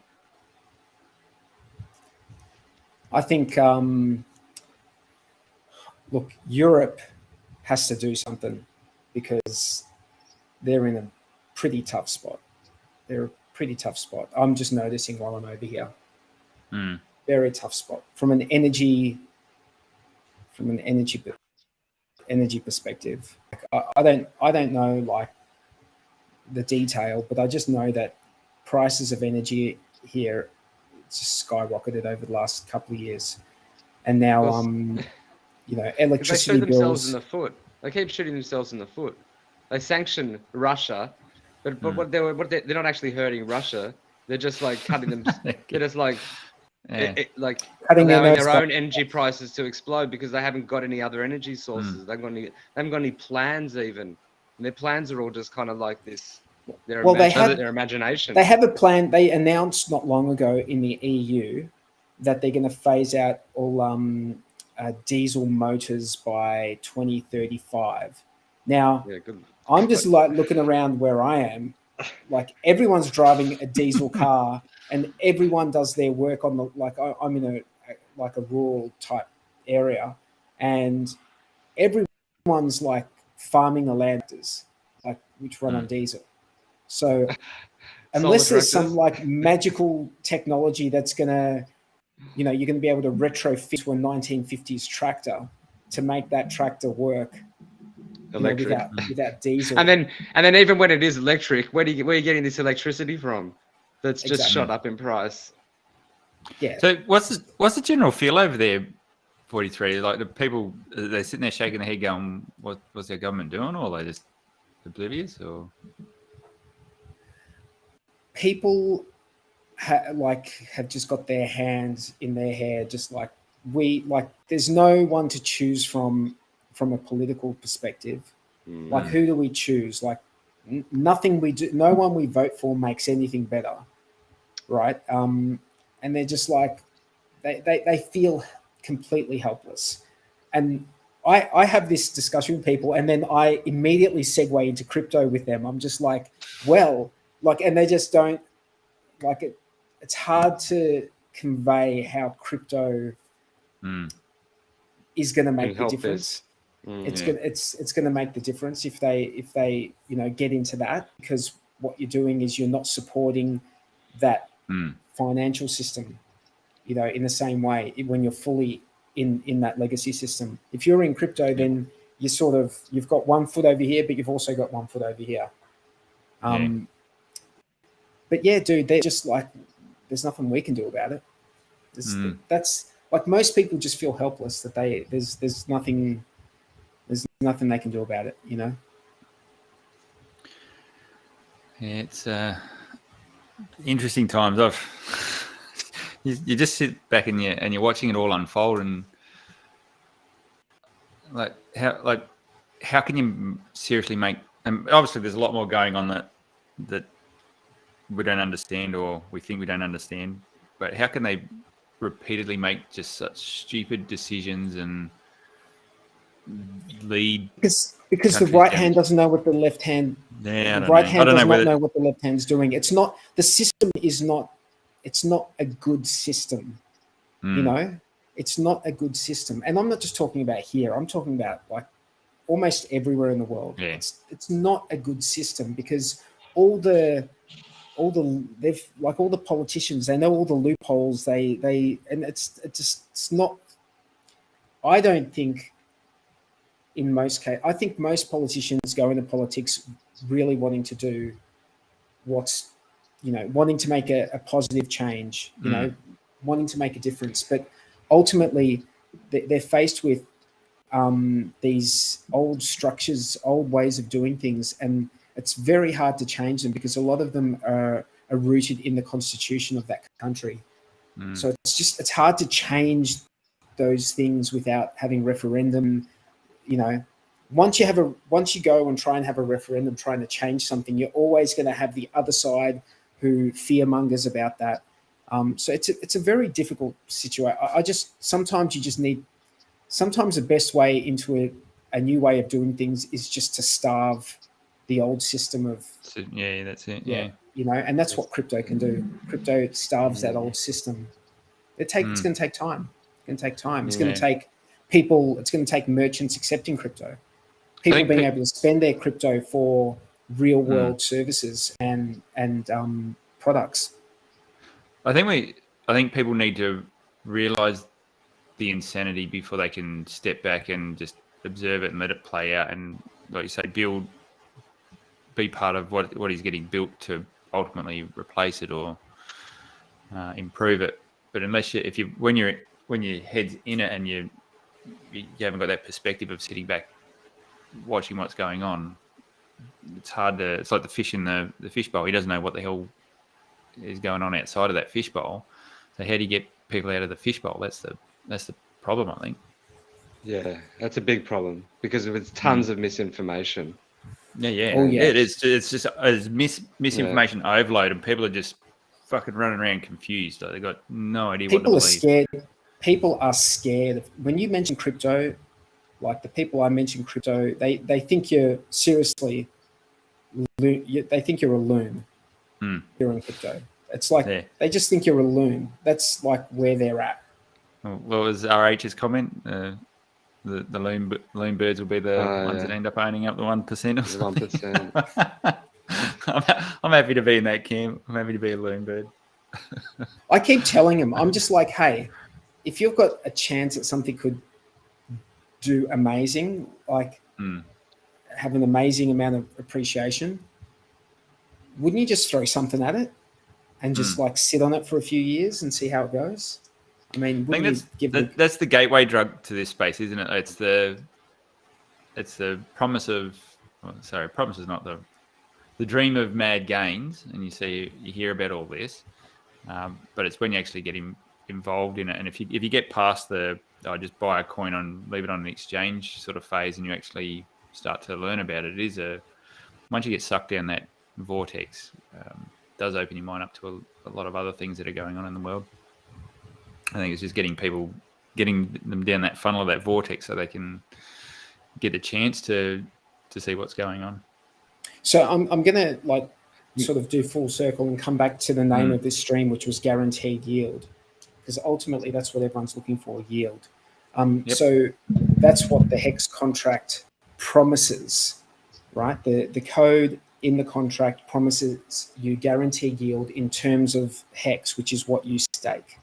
I think, look, Europe has to do something because they're in a pretty tough spot. They're a pretty tough spot. I'm just noticing while I'm over here. Very tough spot from an energy perspective. I don't know like the detail, but I just know that prices of energy here just skyrocketed over the last couple of years, and now electricity they shoot themselves bills. in the foot. They keep shooting themselves in the foot. They sanction Russia, but they're not actually hurting Russia. They're just like cutting them. They're just like Cutting allowing their own energy prices to explode because they haven't got any other energy sources. They haven't got any plans even. And their plans are all just kind of like this. Their imagination. They have a plan. They announced not long ago in the EU that they're going to phase out all diesel motors by 2035. Now, I'm just like looking around where I am, like everyone's driving a diesel car, and everyone does their work on the I'm in a rural type area, and everyone's like farming the land which run on diesel. So unless there's some like magical technology that's gonna, you're gonna be able to retrofit to a 1950s tractor to make that tractor work electric without diesel. And then even when it is electric, where are you getting this electricity from? That's just shot up in price. Yeah. So what's the general feel over there, 43? Like the people, they're sitting there shaking their head, going, "What's their government doing?" Or are they just oblivious? Or people have just got their hands in their hair, just like there's no one to choose from a political perspective. Like, who do we choose? Like, nothing we do, no one we vote for makes anything better, right? And they're just like, they feel completely helpless. And I have this discussion with people, and then I immediately segue into crypto with them. I'm just like, and they just don't like it. It's hard to convey how crypto is going to make the difference. It's going to make the difference if they get into that, because what you're doing is you're not supporting that financial system, in the same way when you're fully in that legacy system. If you're in crypto, then you've got 1 foot over here, but you've also got 1 foot over here. But yeah, dude, they're just like, there's nothing we can do about it. That's like, most people just feel helpless that there's nothing they can do about it, Yeah, it's interesting times. You just sit back and you're watching it all unfold, and how can you seriously make? And obviously, there's a lot more going on that we don't understand, or we think we don't understand. But how can they repeatedly make just such stupid decisions and lead? Because the right hand doesn't know what the left hand. Yeah, the right hand does not know what the left hand's doing. It's not, the system is not. It's not a good system. It's not a good system. And I'm not just talking about here. I'm talking about like almost everywhere in the world. Yeah. It's not a good system, because all the politicians, they know all the loopholes. It's not. I don't think, in most cases, I think most politicians go into politics really wanting to do what's wanting to make a positive change, wanting to make a difference. But ultimately, they're faced with these old structures, old ways of doing things, and it's very hard to change them because a lot of them are rooted in the constitution of that country. So it's hard to change those things without having referendum. Once you go and try and have a referendum trying to change something, you're always going to have the other side who fearmongers about that. So it's a very difficult situation. Sometimes the best way into a new way of doing things is just to starve the old system of. So, yeah, that's it. Yeah. And that's what crypto can do. Crypto starves that old system. It's going to take time. It's going to take time. It's going to take people. It's going to take merchants accepting crypto. People being able to spend their crypto for real world services and products. I think people need to realize the insanity before they can step back and just observe it and let it play out, and like you say, be part of what is getting built to ultimately replace it or improve it. But unless when your head's in it and you haven't got that perspective of sitting back watching what's going on, it's hard to. It's like the fish in the fishbowl. He doesn't know what the hell is going on outside of that fishbowl. So how do you get people out of the fishbowl? That's the problem, I think. Yeah, that's a big problem because there's tons of misinformation. Yeah. Oh, yeah. It is. It's just misinformation overload, and people are just fucking running around confused. Like, they've got no idea what to believe. Scared. People are scared. When you mention crypto, like the people I mentioned crypto, they think you're seriously. They think you're a loon. You're in crypto. It's like they just think you're a loon. That's like where they're at. What was RH's comment? The loon birds will be the ones that end up owning up the 1% or something. 1%. I'm happy to be in that camp. I'm happy to be a loon bird. I keep telling him, I'm just like, hey, if you've got a chance that something could do amazing, like have an amazing amount of appreciation, wouldn't you just throw something at it and just like sit on it for a few years and see how it goes? I mean, that's the gateway drug to this space, isn't it? It's the promise of, promise is not the dream of mad gains, and you hear about all this, but it's when you actually get involved in it, and if you get past I just buy a coin on, leave it on an exchange sort of phase, and you actually start to learn about it, once you get sucked down that vortex, it does open your mind up to a lot of other things that are going on in the world. I think it's just getting them down that funnel of that vortex so they can get a chance to see what's going on. So I'm going to like sort of do full circle and come back to the name of this stream, which was guaranteed yield, because ultimately that's what everyone's looking for, yield. So that's what the HEX contract promises, right? The code in the contract promises you guaranteed yield in terms of HEX, which is what you stake.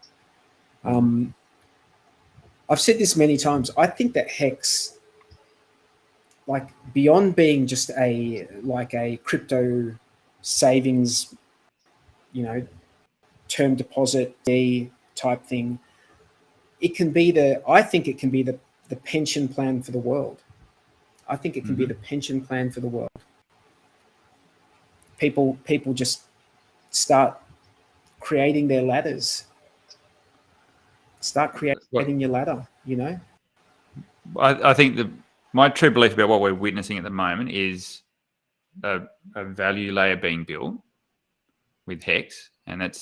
I've said this many times. I think that HEX, like beyond being just a crypto savings, term deposit type thing, I think it can be the pension plan for the world. I think it can be the pension plan for the world. People just start creating their ladders. Start creating your ladder, I think my true belief about what we're witnessing at the moment is a value layer being built with HEX, and that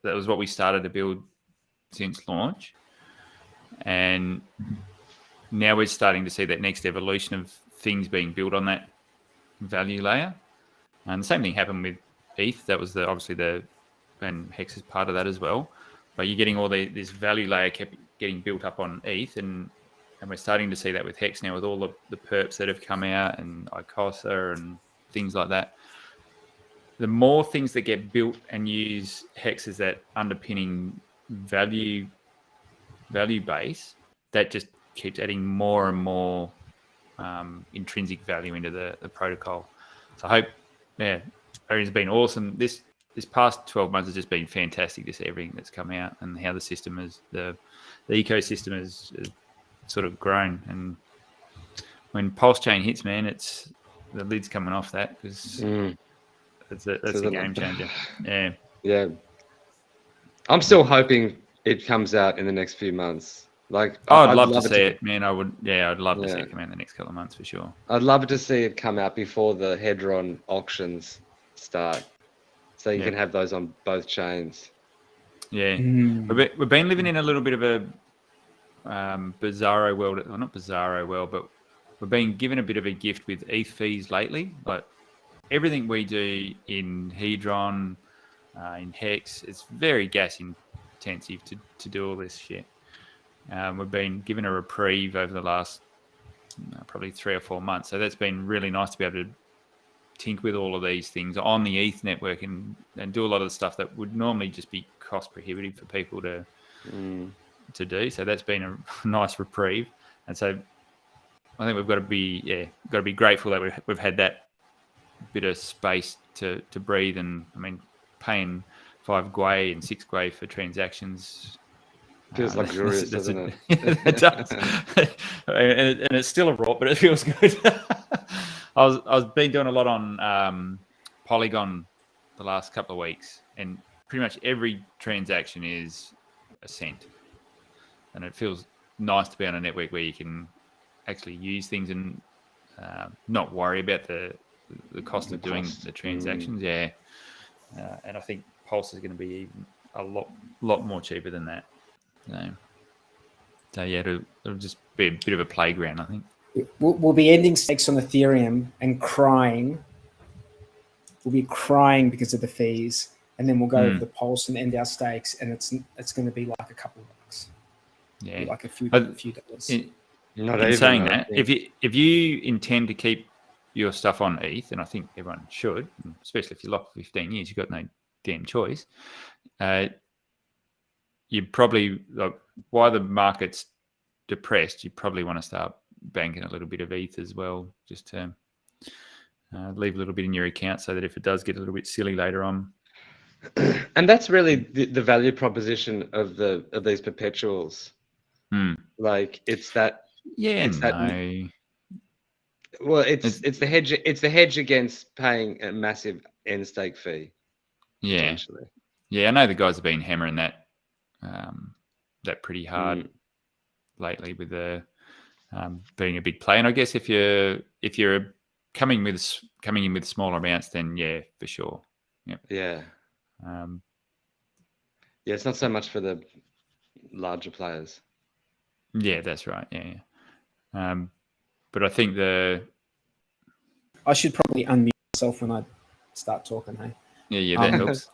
was what we started to build since launch, and now we're starting to see that next evolution of things being built on that value layer. And the same thing happened with ETH. That was and HEX is part of that as well. But you're getting all this value layer kept getting built up on ETH, and we're starting to see that with HEX now, with all the perps that have come out and ICOSA and things like that. The more things that get built and use HEX as that underpinning value base, that just keeps adding more and more It's been awesome. This past 12 months has just been fantastic. Just everything that's come out and how the system is, the ecosystem has sort of grown. And when PulseChain hits, man, it's the lid's coming off that because that's a game changer. Yeah. Yeah. I'm still hoping it comes out in the next few months. Like, I'd love to see it, man. I'd love to see it come out in the next couple of months for sure. I'd love to see it come out before the Hedron auctions start, so you can have those on both chains. Yeah, we've been living in a little bit of a bizarro world. Well, not bizarro world, but we've been given a bit of a gift with ETH fees lately. Like everything we do in Hedron, in HEX, it's very gas intensive to do all this shit. We've been given a reprieve over the last probably 3 or 4 months. So that's been really nice to be able to tinker with all of these things on the ETH network and do a lot of the stuff that would normally just be cost prohibitive for people to do. So that's been a nice reprieve. And so I think we've got to be grateful that we've had that bit of space to breathe. And I mean, paying 5 gwei and 6 gwei for transactions feels luxurious, doesn't it? It does. and it's still a rot, but it feels good. I've been doing a lot on Polygon the last couple of weeks, and pretty much every transaction is a cent. And it feels nice to be on a network where you can actually use things and not worry about the cost of doing the transactions. Yeah. And I think Pulse is going to be even a lot more cheaper than that. So yeah, it'll just be a bit of a playground, I think. We'll be ending stakes on Ethereum and crying. We'll be crying because of the fees, and then we'll go over the Pulse and end our stakes, and it's going to be like a couple of bucks. Yeah, like a few dollars. Not in even saying that, if you intend to keep your stuff on ETH, and I think everyone should, especially if you lock for 15 years, you've got no damn choice. You probably, while the market's depressed, you probably want to start banking a little bit of ETH as well, just to leave a little bit in your account so that if it does get a little bit silly later on. And that's really the value proposition of these perpetuals. Like it's that. Yeah, it's the hedge. It's the hedge against paying a massive end stake fee. Yeah, I know the guys have been hammering that pretty hard lately with the being a big play. And I guess if you're coming in with smaller amounts, then yeah, for sure. Yep. Yeah. It's not so much for the larger players. Yeah, that's right. Yeah. But I think I should probably unmute myself when I start talking. Hey. Yeah, that helps.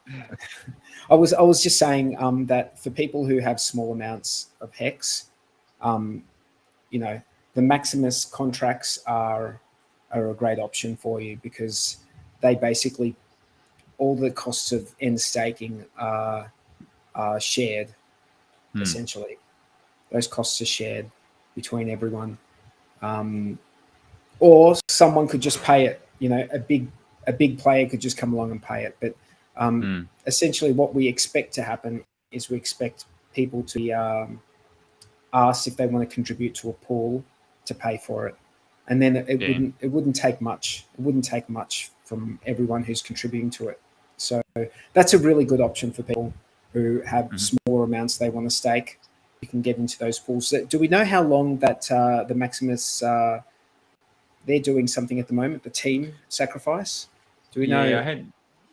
I was just saying that for people who have small amounts of HEX, the Maximus contracts are a great option for you because they basically all the costs of end staking are shared. Essentially, those costs are shared between everyone, or someone could just pay it. A big player could just come along and pay it. But essentially what we expect to happen is we expect people to be asked if they want to contribute to a pool to pay for it. And then it wouldn't take much. It wouldn't take much from everyone who's contributing to it. So that's a really good option for people who have smaller amounts they want to stake. You can get into those pools. Do we know how long that the Maximus, they're doing something at the moment, the team sacrifice? Do we know?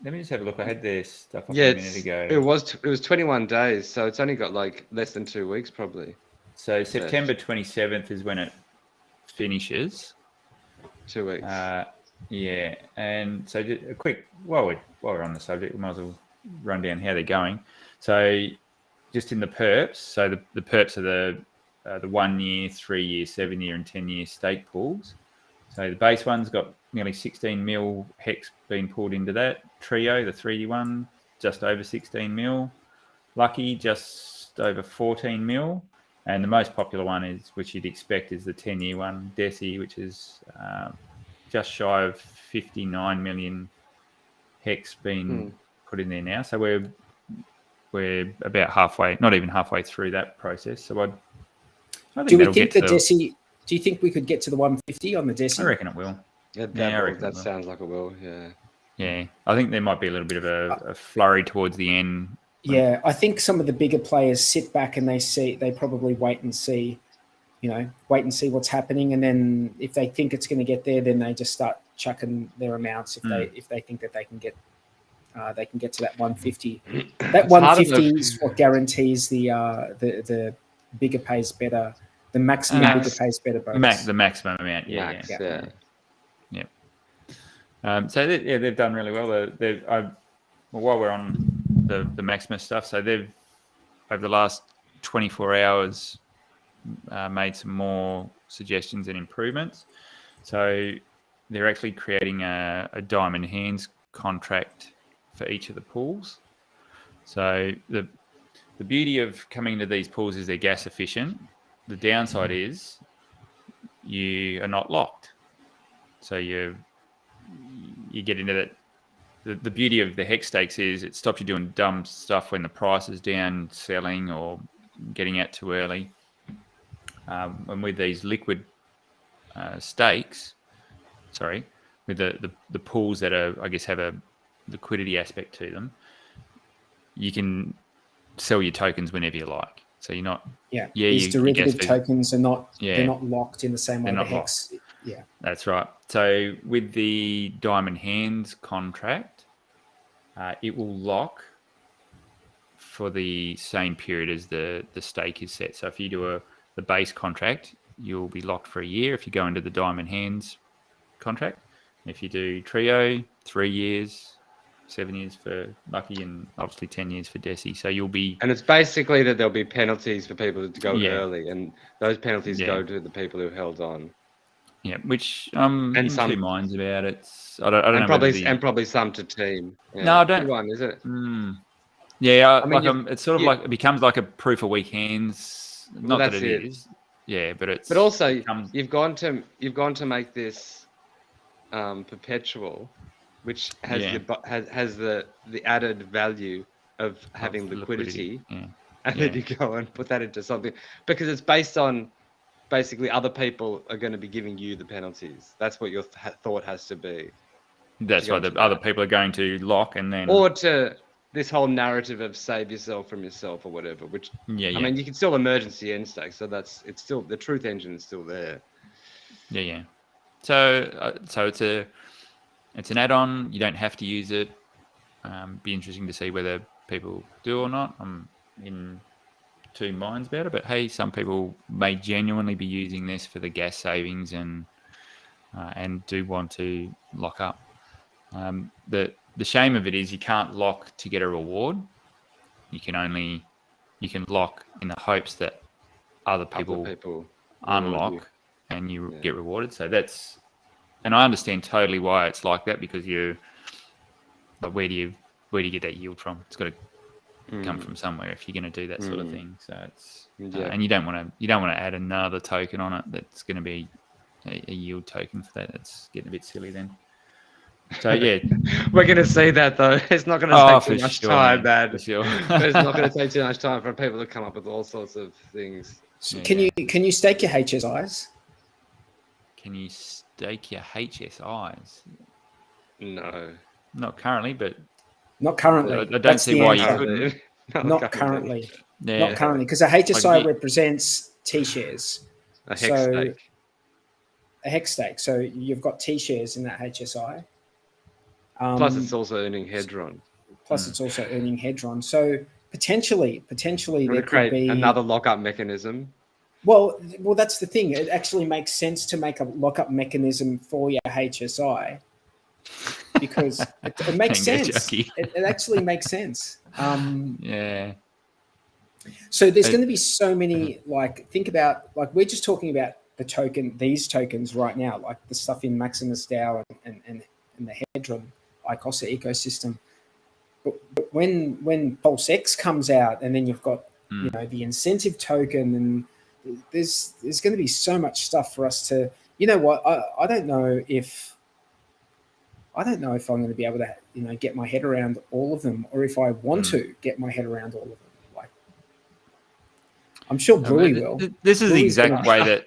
Let me just have a look. I had their stuff a minute ago. It was 21 days, so it's only got like less than 2 weeks probably. So September 27th is when it finishes. 2 weeks. Yeah, and so just a quick while we're on the subject, we might as well run down how they're going. So just in the perps, so the perps are the 1 year, 3 year, 7 year, and 10 year stake pools. So the base one's got nearly 16 mil HEX being pulled into that. Trio, the 3D one, just over 16 mil. Lucky, just over 14 mil. And the most popular one is, which you'd expect, is the 10-year one, Deci, which is just shy of 59 million HEX been put in there now. So we're about halfway, not even halfway through that process. So I think do we that'll think get the to, DESI? Do you think we could get to the 150 on the DESI? I reckon it will. Yeah, I reckon that it will. sounds like it will. Yeah. Yeah, I think there might be a little bit of a flurry towards the end. Yeah, I think some of the bigger players sit back and they probably wait and see what's happening, and then if they think it's going to get there, then they just start chucking their amounts if they think that they can get to that 150. That 150 is what guarantees the bigger pays better, the maximum bigger pays better bonus. The maximum amount. Yeah. So they've done really well. While we're on the Maximus stuff, so they've over the last 24 hours made some more suggestions and improvements. So they're actually creating a diamond hands contract for each of the pools. So the beauty of coming into these pools is they're gas efficient. The downside is you are not locked. So you get into that. The beauty of the HEX stakes is it stops you doing dumb stuff when the price is down, selling or getting out too early. And with these liquid stakes, with the pools that are, I guess, have a liquidity aspect to them, you can sell your tokens whenever you like. So you're not. These derivative tokens are not. They're not locked in the same way the HEX. Locked. Yeah, that's right. So with the diamond hands contract, it will lock for the same period as the stake is set. So if you do the base contract, you'll be locked for a year. If you go into the diamond hands contract, if you do trio, 3 years, 7 years for lucky, and obviously 10 years for DESI. So you'll be. And it's basically that there'll be penalties for people to go early, and those penalties go to the people who held on. Yeah, which in two minds about it. I don't know. Probably some to team. Yeah. No, I don't. Good one, is it? Yeah, it's sort of like it becomes like a proof of weak hands. Not that it is. Yeah, but it's. But also, you've gone to make this perpetual, which has the added value of having liquidity. Yeah. And then you go and put that into something because it's based on. Basically, other people are going to be giving you the penalties. That's what your thought has to be. That's why the other people are going to lock and then... Or to this whole narrative of save yourself from yourself or whatever, which... I mean, you can still emergency end stake, so it's still... The truth engine is still there. Yeah. So it's an add-on. You don't have to use it. Be interesting to see whether people do or not. I'm in... two minds about it, but hey, some people may genuinely be using this for the gas savings and do want to lock up. The shame of it is you can't lock to get a reward. You can lock in the hopes that other people unlock and you get rewarded. So and I understand totally why it's like that, because where do you get that yield from? It's got to come from somewhere if you're going to do that sort of thing. So it's and you don't want to add another token on it that's going to be a yield token for that. It's getting a bit silly then. So yeah, we're going to see that though. It's not going to take too much time, man. For sure. It's not going to take too much time for people to come up with all sorts of things. So can you stake your HSIs? Can you stake your HSIs? No, not currently, but. Not currently. I don't see why you couldn't. Not currently. Yeah. Not currently, because a HSI represents T shares. A HEX stake. A HEX stake. So you've got T shares in that HSI. Plus, it's also earning hedron. So potentially there could be another lockup mechanism. Well, that's the thing. It actually makes sense to make a lockup mechanism for your HSI. Because it makes sense. It actually makes sense. So there's going to be so many, think about, we're just talking about these tokens right now, like the stuff in Maximus DAO and the Hedron ICOSA ecosystem. But when PulseX comes out, and then you've got, the incentive token, and there's going to be so much stuff for us to, I don't know if I don't know if I'm going to be able to, get my head around all of them, or if I want to get my head around all of them. Like, I'm sure Brewy will. This is the Brewy's exact way that.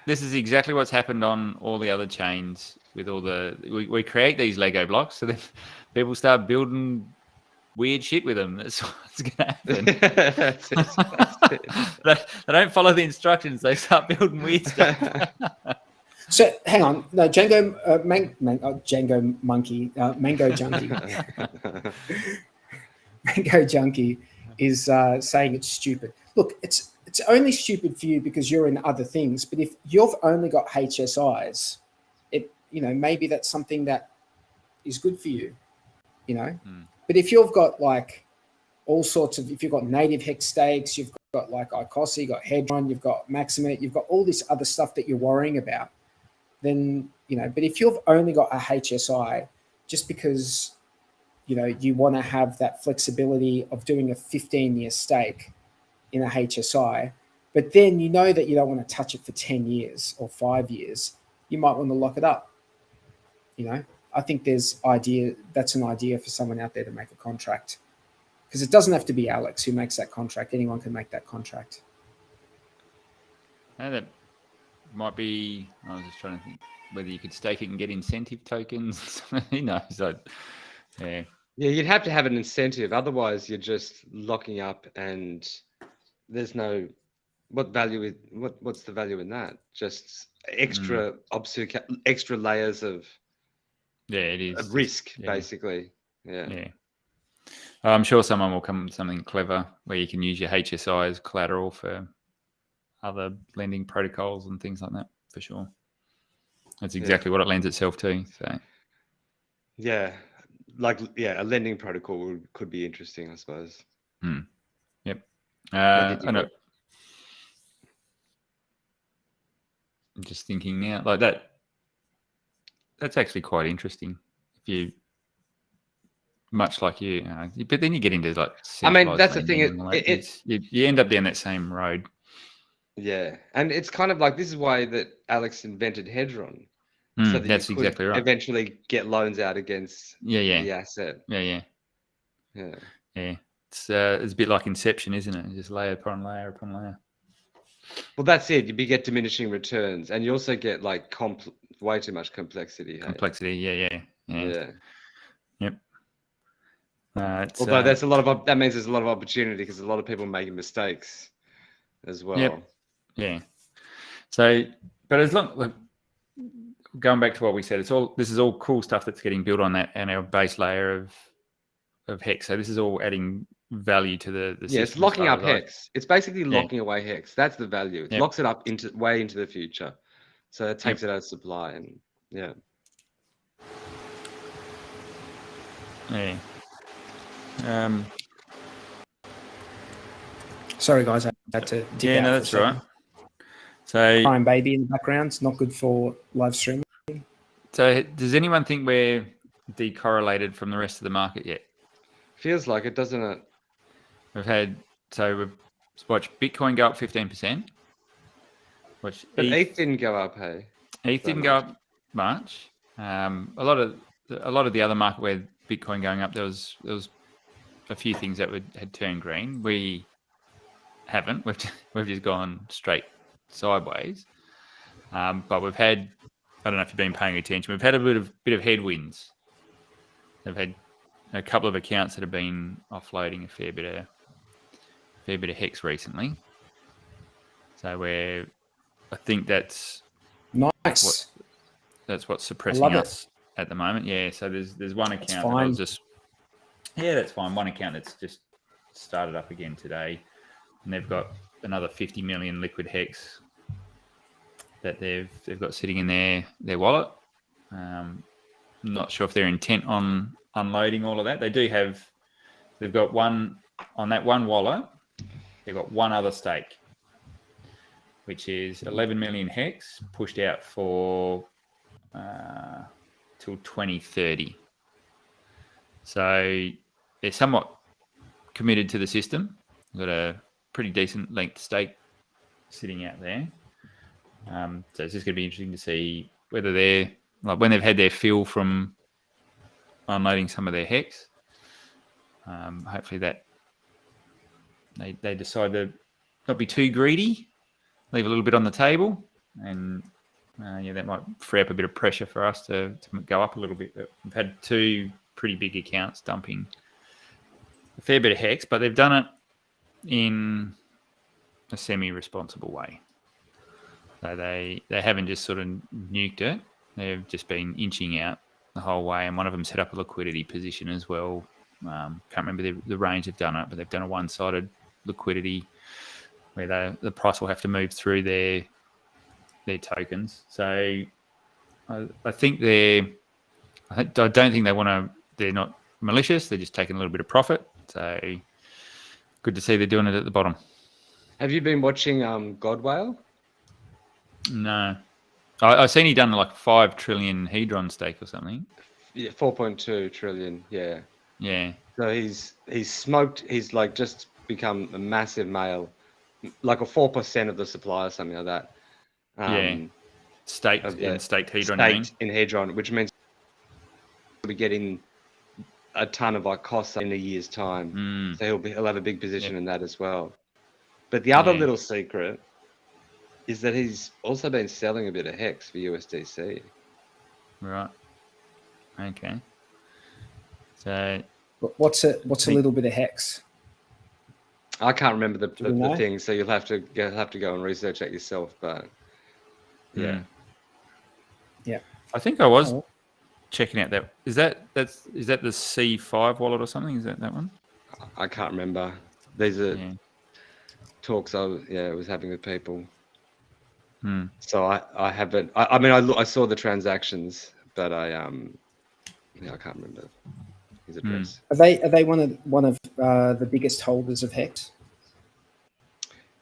This is exactly what's happened on all the other chains with all we create these Lego blocks, so then people start building weird shit with them. That's what's going to happen. That's it. They don't follow the instructions. They start building weird stuff. So hang on, no, Django Monkey, Mango Junkie. Mango Junkie is saying it's stupid. Look, it's only stupid for you because you're in other things. But if you've only got HSIs, maybe that's something that is good for you, But if you've got like all sorts of, if you've got native hex stakes, you've got like ICOSA, you've got Hedron, you've got Maximus, you've got all this other stuff that you're worrying about, then, but if you've only got a HSI, just because, you want to have that flexibility of doing a 15-year stake in a HSI, but then that you don't want to touch it for 10 years or 5 years, you might want to lock it up. I think that's an idea for someone out there to make a contract, because it doesn't have to be Alex who makes that contract. Anyone can make that contract. That might be, I was just trying to think whether you could stake it and get incentive tokens. Who knows? Yeah, you'd have to have an incentive. Otherwise, you're just locking up, and there's no what's the value in that? Just extra extra layers of it is of risk, basically. Yeah. I'm sure someone will come with something clever where you can use your HSI as collateral for other lending protocols and things like that, for sure. That's exactly what it lends itself to. So, a lending protocol could be interesting, I suppose. Yep. I know. I'm just thinking now, like that. That's actually quite interesting. If you, much like you, but then you get into like. I mean, that's the thing. You end up down that same road. Yeah, and it's kind of like, this is why that Alex invented Hedron, so that that's you could exactly right. Eventually get loans out against the asset. Yeah. It's a bit like Inception, isn't it? Just layer upon layer upon layer. Well, that's it. You get diminishing returns, and you also get like way too much complexity. Complexity, yeah. Yep. Although that means there's a lot of opportunity, because a lot of people making mistakes as well. Yep. Yeah. So, but as long, going back to what we said, this is all cool stuff that's getting built on that and our base layer of HEX. So this is all adding value to the system. It's locking up HEX. It's basically locking away HEX. That's the value. It locks it up way into the future. So it takes it out of supply, and Yeah. Sorry, guys, I had to. That's right. So, crying baby in the background. It's not good for live streaming. So, does anyone think we're decorrelated from the rest of the market yet? Feels like it, doesn't it? We've watched Bitcoin go up 15%. But ETH didn't go up, hey? ETH didn't go up much. A lot of the other market where Bitcoin going up, there was a few things that had turned green. We haven't. We've just gone straight sideways. But we've had, I don't know if you've been paying attention, we've had a bit of headwinds. They've had a couple of accounts that have been offloading a fair bit of HEX recently. So I think that's nice. That's what's suppressing us at the moment. Yeah. So there's one account that I was just. Yeah, that's fine. One account that's just started up again today, and they've got another 50 million liquid HEX that they've got sitting in their wallet. Not sure if they're intent on unloading all of that. They've got one on that one wallet. They've got one other stake, which is 11 million HEX pushed out for till 2030. So they're somewhat committed to the system. They've got a pretty decent length stake sitting out there. So it's just going to be interesting to see whether they're, like, when they've had their fill from unloading some of their HEX. Hopefully that they decide to not be too greedy, leave a little bit on the table, and that might free up a bit of pressure for us to go up a little bit. But we've had 2 pretty big accounts dumping a fair bit of HEX, but they've done it in a semi-responsible way. So they haven't just sort of nuked it. They've just been inching out the whole way, and one of them set up a liquidity position as well. Can't remember the range they've done it, but they've done a one-sided liquidity where the price will have to move through their tokens. So I think I don't think they're not malicious. They're just taking a little bit of profit. So good to see they're doing it at the bottom. Have you been watching Godwale? No. I've seen he done like 5 trillion Hedron stake or something. Yeah, 4.2 trillion. Yeah. Yeah. So he's smoked. He's like just become a massive male, like a 4% of the supply or something like that. Staked Hedron. Staked in Hedron, which means we'll be getting a ton of Icosa in a year's time. So he'll have a big position in that as well. But the other little secret is that he's also been selling a bit of HEX for USDC. Right. Okay. So what's a little bit of HEX? I can't remember the thing, so you'll have to go and research that yourself. But yeah. I think I was checking out that. Is that the C5 wallet or something? Is that one? I can't remember. These are talks I was having with people. So I haven't. I mean, I saw the transactions, but I can't remember his address. Are they one of the biggest holders of HEX?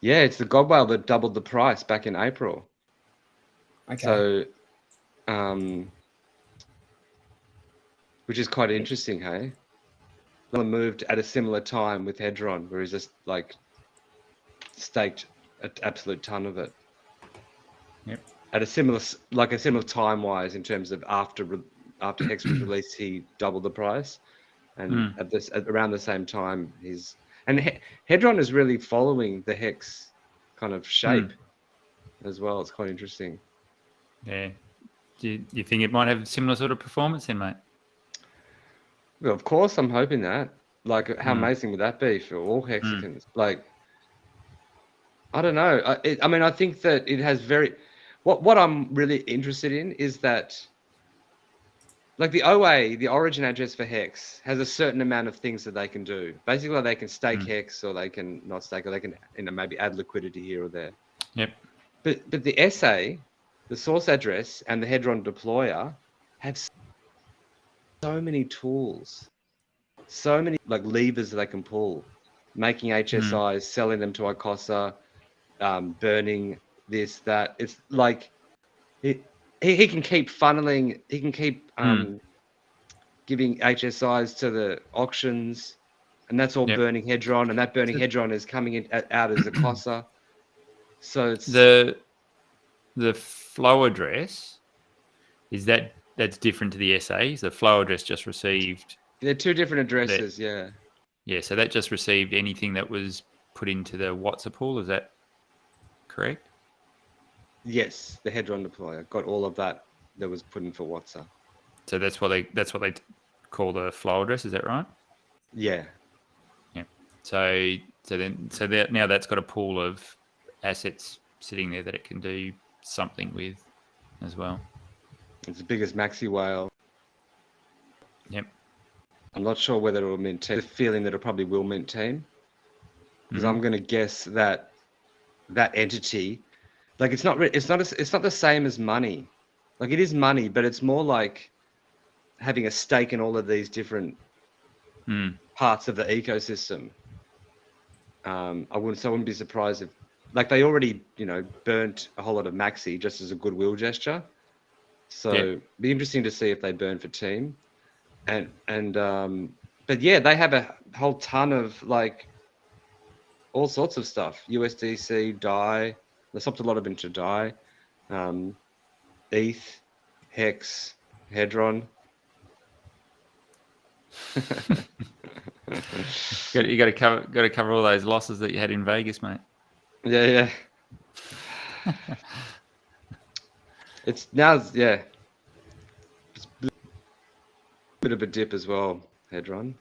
Yeah, it's the Godwale that doubled the price back in April. Okay. So, which is quite interesting, hey? Moved at a similar time with Hedron, where he's just like staked an absolute ton of it. Yep. At a similar time wise in terms of after HEX was released, he doubled the price, and at around the same time Hedron is really following the HEX kind of shape as well. It's quite interesting. Yeah. Do you think it might have a similar sort of performance then, mate? Well, of course, I'm hoping that. Like, how amazing would that be for all Hexicans? Like, I don't know. I think that it has what I'm really interested in is that, like, the OA, the origin address for HEX, has a certain amount of things that they can do. Basically, they can stake HEX, or they can not stake, or they can maybe add liquidity here or there. Yep. But the SA, the source address, and the Hedron deployer have so many tools, so many like levers that they can pull, making HSIs, selling them to Icosa, burning this, that. It's like he can keep funneling, he can keep giving HSIs to the auctions, and that's all burning Hedron, and that burning Hedron is coming out as Icosa. So it's the flow address, that's different to the SAs. The flow address just received. They're 2 different addresses, yeah. Yeah, so that just received anything that was put into the WhatsApp pool. Is that correct? Yes, the Hedron deployer got all of that was put in for WhatsApp. So that's what they call the flow address. Is that right? Yeah. Yeah. So now that's got a pool of assets sitting there that it can do something with as well. It's as big as Maxi Whale. Yep. I'm not sure whether it will mint team. The feeling that it probably will mint team, because I'm going to guess that entity, like it's not the same as money. Like, it is money, but it's more like having a stake in all of these different parts of the ecosystem. I wouldn't be surprised if, like, they already burnt a whole lot of Maxi just as a goodwill gesture. So it'd be interesting to see if they burn for team. But yeah, they have a whole ton of like all sorts of stuff. USDC, DAI. They swapped a lot of into DAI. ETH, HEX, Hedron. You got to cover all those losses that you had in Vegas, mate. Yeah. It's a bit of a dip as well, Hedron.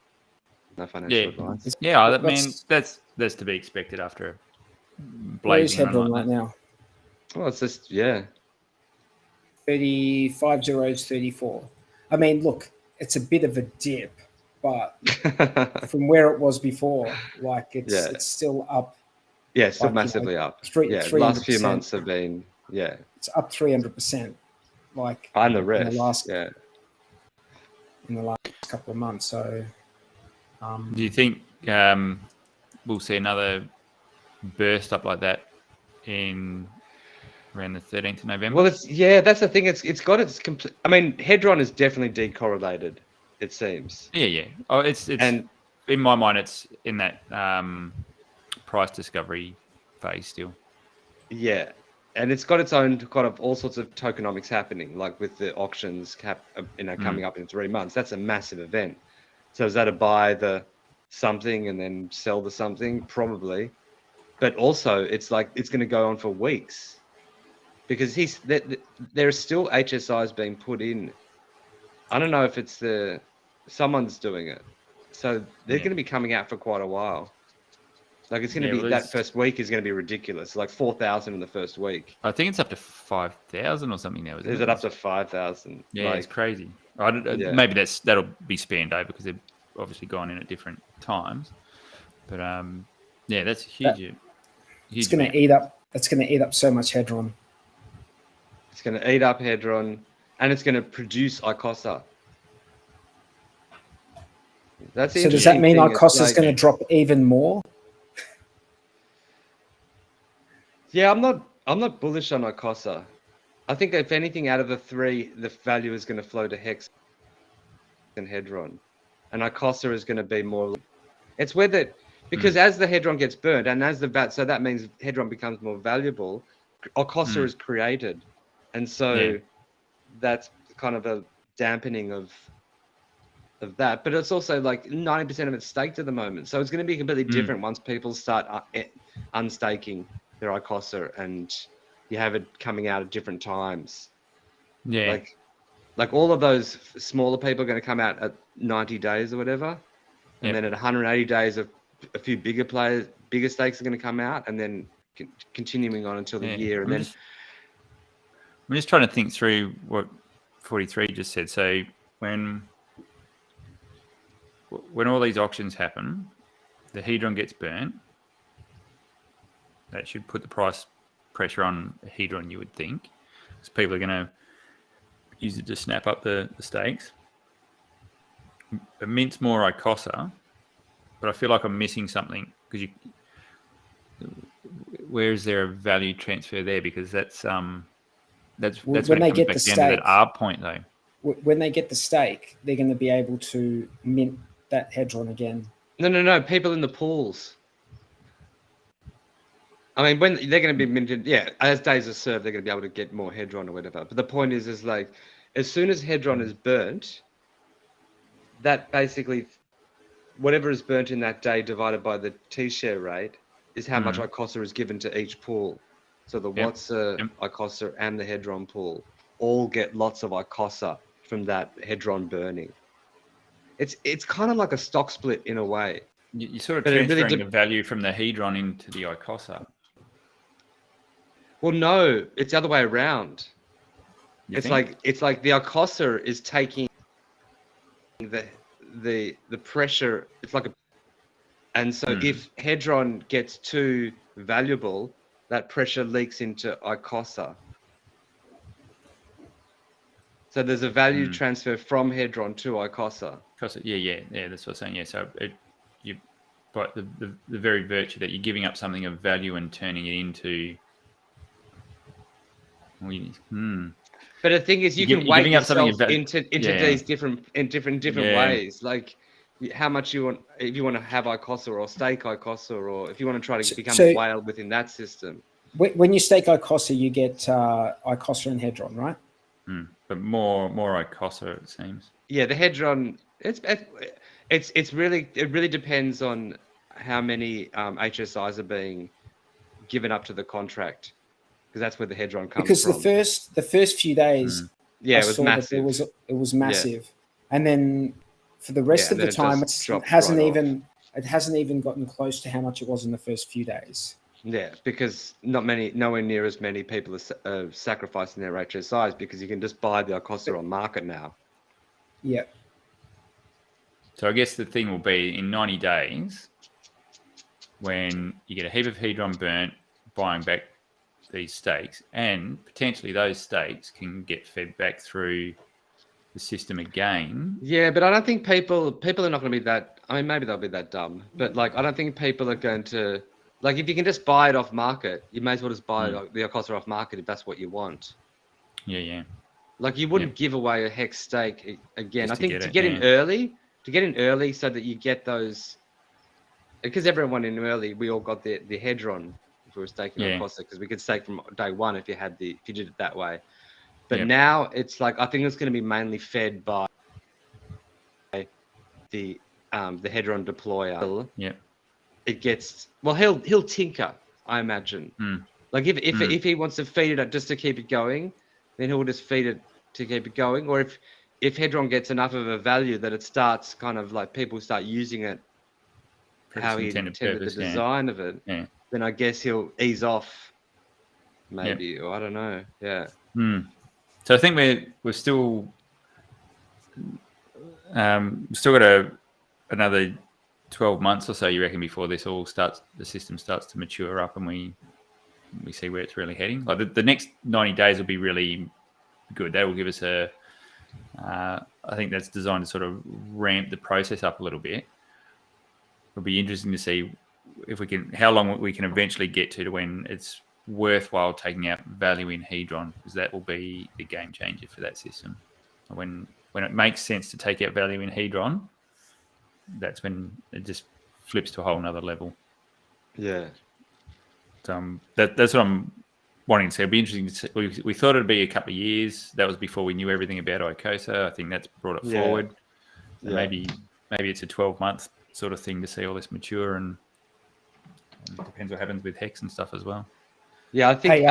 No financial advice. Yeah, I mean that's to be expected after a where is blazing run Hedron like right now? Well, it's just 35 zeros, 34. I mean, look, it's a bit of a dip, but from where it was before, like it's still up. Yeah, still massively up. The last few months have been it's up 300%. Like and the rest, in the last couple of months. So, do you think we'll see another burst up like that in around the 13th of November? Well, that's the thing. It's got its complete. I mean, Hedron is definitely decorrelated. It seems. Yeah. Oh, it's and in my mind, it's in that price discovery phase still. Yeah. And it's got its own kind of all sorts of tokenomics happening, like with the auctions coming up in 3 months. That's a massive event. So is that a buy the something and then sell the something? Probably. But also it's like it's going to go on for weeks because there are still HSIs being put in. I don't know if it's someone's doing it. So they're going to be coming out for quite a while. Like it's going to be that first week is going to be ridiculous. Like 4,000 in the first week. I think it's up to 5,000 or something now. Is it up to 5,000? Yeah, it's crazy. Maybe that'll be spanned over because they've obviously gone in at different times. But that's huge. It's going to eat up. It's going to eat up so much Hedron. It's going to eat up Hedron, and it's going to produce ICOSA. So does that mean ICOSA is going to drop even more? Yeah, I'm not bullish on ICOSA. I think if anything out of the three, the value is going to flow to HEX and Hedron, and ICOSA is going to be more. It's where because as the Hedron gets burned and as so that means Hedron becomes more valuable. ICOSA is created, and so that's kind of a dampening of that. But it's also like 90% of it's staked at the moment, so it's going to be completely different once people start unstaking their ICOSA and you have it coming out at different times. Yeah. Like all of those smaller people are going to come out at 90 days or whatever. And then at 180 days, a few bigger stakes are going to come out, and then continuing on until the year. And I'm just trying to think through what 43 just said. So when all these auctions happen, the Hedron gets burnt. That should put the price pressure on Hedron, you would think, because people are going to use it to snap up the stakes. It mints more ICOSA, but I feel like I'm missing something because where is there a value transfer there? Because that's when they get the stake. That R point though. When they get the stake, they're going to be able to mint that Hedron again. No. People in the pools. I mean, when they're going to be minted, as days are served, they're going to be able to get more Hedron or whatever. But the point is like, as soon as Hedron is burnt, that basically, whatever is burnt in that day divided by the T-share rate is how much ICOSA is given to each pool. So the Watsa, ICOSA, and the Hedron pool all get lots of ICOSA from that Hedron burning. It's kind of like a stock split in a way. You're sort of transferring the value from the Hedron into the ICOSA. Well, no, it's the other way around. It's like the ICOSA is taking the pressure. It's like and so if Hedron gets too valuable, that pressure leaks into ICOSA. So there's a value transfer from Hedron to ICOSA. Yeah, that's what I'm saying. Yeah, so but the very virtue that you're giving up something of value and turning it into. But the thing is, you can weight yourself into these different ways. Like how much you want, if you want to have ICOSA or stake ICOSA, or if you want to try to become a whale within that system. When you stake ICOSA, you get ICOSA and Hedron, right? But more ICOSA, it seems. Yeah, the Hedron It really depends on how many HSIs are being given up to the contract, because that's where the hedron comes because from. the first few days, Yeah, I it was saw massive. that it was massive, and then for the rest of the time, it hasn't even gotten close to how much it was in the first few days. Yeah, because nowhere near as many people are sacrificing their HSIs, because you can just buy the Acosta on market now. Yeah. So I guess the thing will be in 90 days, when you get a heap of hedron burnt, buying back these stakes, and potentially those stakes can get fed back through the system again. Yeah, but I don't think people are not going to be that. I mean, maybe they'll be that dumb, but like, I don't think people are going to, like, if you can just buy it off market, you may as well just buy the Acosta off market if that's what you want. Yeah. Like, you wouldn't give away a HEX stake again. Just I think to get in early so that you get those, because everyone in early, we all got the hedron if we were staking on Acosta, because we could stake from day one if you did it that way. But now it's like, I think it's going to be mainly fed by the hedron deployer. Yeah. It gets, well, he'll tinker, I imagine. Like if he wants to feed it just to keep it going, then he'll just feed it to keep it going. Or if hedron gets enough of a value that it starts kind of like people start using it how he intended the design of it, then I guess he'll ease off, maybe, or I don't know. Yeah. So I think we've still got another 12 months or so, you reckon, before this all starts, the system starts to mature up and we see where it's really heading. Like the next 90 days will be really good. That will give us I think that's designed to sort of ramp the process up a little bit. It'll be interesting to see how long we can eventually get to when it's worthwhile taking out value in hedron, because that will be the game changer for that system. When it makes sense to take out value in hedron, that's when it just flips to a whole nother level. Yeah. That's what I'm wanting to say. It'll be interesting to see. We thought it'd be a couple of years. That was before we knew everything about Icosa. I think that's brought it forward. So maybe it's a 12-month sort of thing to see all this mature, and it depends what happens with HEX and stuff as well. Yeah, I think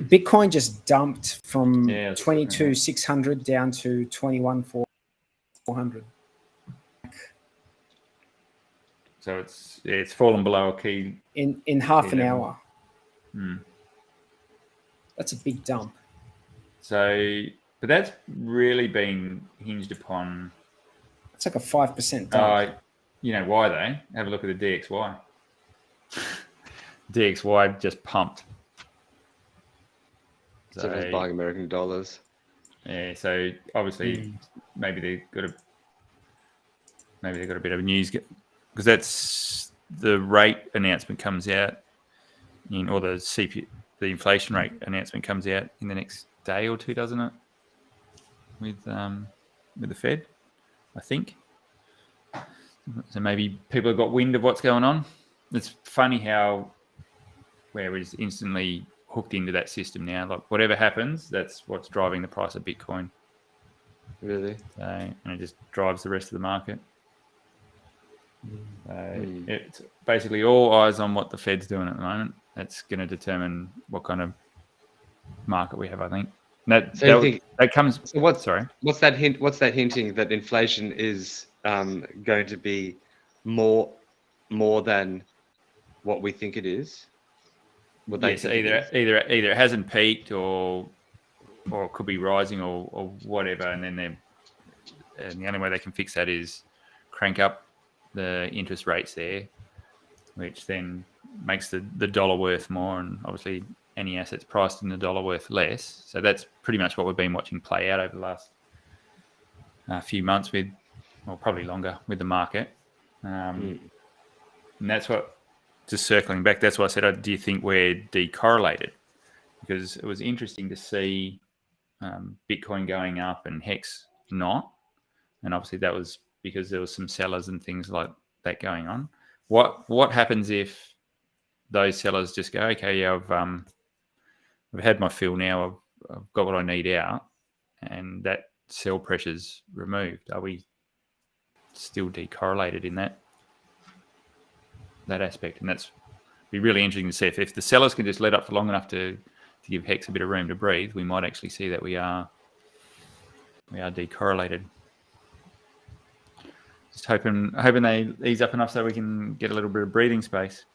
Bitcoin just dumped from 22,600 down to 21,400. So it's fallen below a key in half an hour. That's a big dump. So, but that's really been hinged upon. It's like a 5% dump. You know why though? Have a look at the DXY. DXY just pumped. So it's buying American dollars. Yeah, so obviously maybe they've got a bit of news, because that's the rate announcement comes out or the inflation rate announcement comes out in the next day or two, doesn't it? With the Fed, I think. So maybe people have got wind of what's going on. It's funny how we're just instantly hooked into that system now. Like whatever happens, that's what's driving the price of Bitcoin. Really? So, and it just drives the rest of the market. It's basically all eyes on what the Fed's doing at the moment. That's going to determine what kind of market we have, I think. That comes. So what's that hint? What's that hinting that inflation is going to be more than what we think it is? Yes, either it hasn't peaked or it could be rising or whatever, and then the only way they can fix that is crank up the interest rates there, which then makes the dollar worth more, and obviously any assets priced in the dollar worth less. So that's pretty much what we've been watching play out over the last few months probably longer with the market. And that's what, just circling back, that's why I said, do you think we're decorrelated? Because it was interesting to see Bitcoin going up and HEX not. And obviously that was because there was some sellers and things like that going on. What happens if those sellers just go, okay, yeah, I've had my fill now, I've got what I need out, and that sell pressure's removed? Are we still decorrelated in that aspect, and that's be really interesting to see if the sellers can just let up for long enough to give HEX a bit of room to breathe. We might actually see that we are decorrelated. Just hoping they ease up enough so we can get a little bit of breathing space.